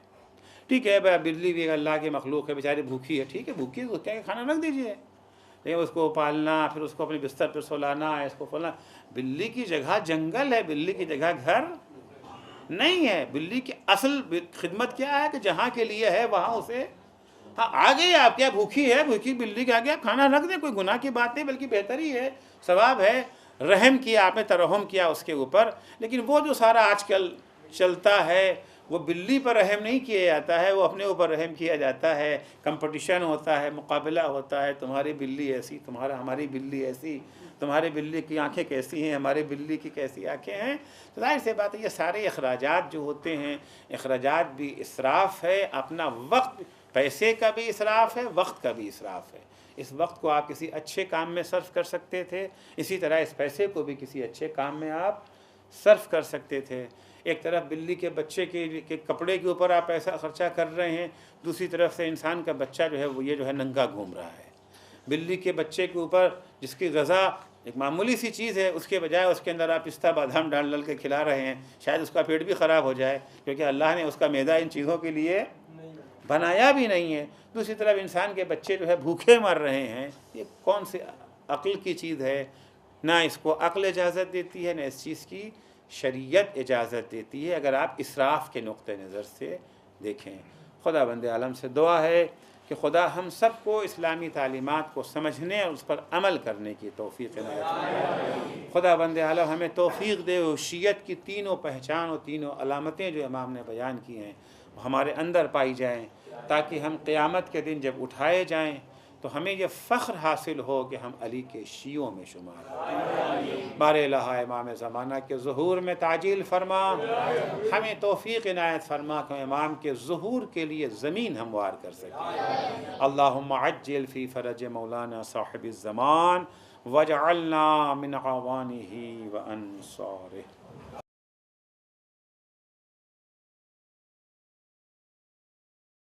ٹھیک ہے بھائی، بلی بھی اللہ کی مخلوق ہے، بیچاری بھوکی ہے، ٹھیک ہے بھوکی ہے، کیا کھانا رکھ دیجیے. لیکن اس کو پالنا، پھر اس کو اپنے بستر پہ سلانا، اس کو کھولنا. بلی کی جگہ جنگل ہے، بلی کی جگہ گھر نہیں ہے. بلی کی اصل خدمت کیا ہے کہ جہاں کے لیے ہے وہاں اسے، ہاں آ گئی آپ کیا بھوکی ہے، بھوکی بلی کے آگے آپ کھانا رکھ دیں، کوئی گناہ کی بات نہیں، بلکہ بہتر ہی ہے، ثواب ہے. رحم کیا آپ نے، ترحم کیا اس کے اوپر. لیکن وہ جو سارا آج کل چلتا ہے وہ بلی پر رحم نہیں کیا جاتا ہے، وہ اپنے اوپر رحم کیا جاتا ہے. کمپٹیشن ہوتا ہے، مقابلہ ہوتا ہے، تمہاری بلی ایسی، ہماری بلی ایسی، تمہارے بلی کی آنکھیں کیسی ہیں، ہمارے بلی کی کیسی آنکھیں ہیں. تو ظاہر سی بات ہے یہ سارے اخراجات جو ہوتے ہیں، اخراجات بھی اسراف ہے. اپنا وقت، پیسے کا بھی اسراف ہے، وقت کا بھی اسراف ہے. اس وقت کو آپ کسی اچھے کام میں صرف کر سکتے تھے، اسی طرح اس پیسے کو بھی کسی اچھے کام میں آپ صرف کر سکتے تھے. ایک طرف بلی کے بچے کے کپڑے کے اوپر آپ پیسہ خرچہ کر رہے ہیں، دوسری طرف سے انسان کا بچہ جو ہے وہ یہ جو ہے ننگا گھوم رہا ہے. بلی کے بچے کے اوپر جس کی غذا ایک معمولی سی چیز ہے، اس کے بجائے اس کے اندر آپ پستہ بادام ڈال کے کھلا رہے ہیں، شاید اس کا پیٹ بھی خراب ہو جائے، کیونکہ اللہ نے اس کا معدہ ان چیزوں کے لیے بنایا بھی نہیں ہے. دوسری طرف انسان کے بچے جو ہے بھوکے مر رہے ہیں. یہ کون سی عقل کی چیز ہے؟ نہ اس کو عقل اجازت دیتی ہے، نہ اس چیز کی شریعت اجازت دیتی ہے، اگر آپ اسراف کے نقطہ نظر سے دیکھیں. خدا بند عالم سے دعا ہے کہ خدا ہم سب کو اسلامی تعلیمات کو سمجھنے اور اس پر عمل کرنے کی توفیق عنایت فرمائے. خدا بند عالم ہمیں توفیق دے شیعت کی تینوں پہچان اور تینوں علامتیں جو امام نے بیان کی ہیں وہ ہمارے اندر پائی جائیں، تاکہ ہم قیامت کے دن جب اٹھائے جائیں تو ہمیں یہ فخر حاصل ہو کہ ہم علی کے شیعوں میں شمار ہیں. بار الہ امام زمانہ کے ظہور میں تعجیل فرما، ہمیں توفیق عنایت فرما کہ امام کے ظہور کے لیے زمین ہموار کر سکیں. اللہم عجل فی فرج مولانا صاحب الزمان واجعلنا من عوانہ و انصارہ.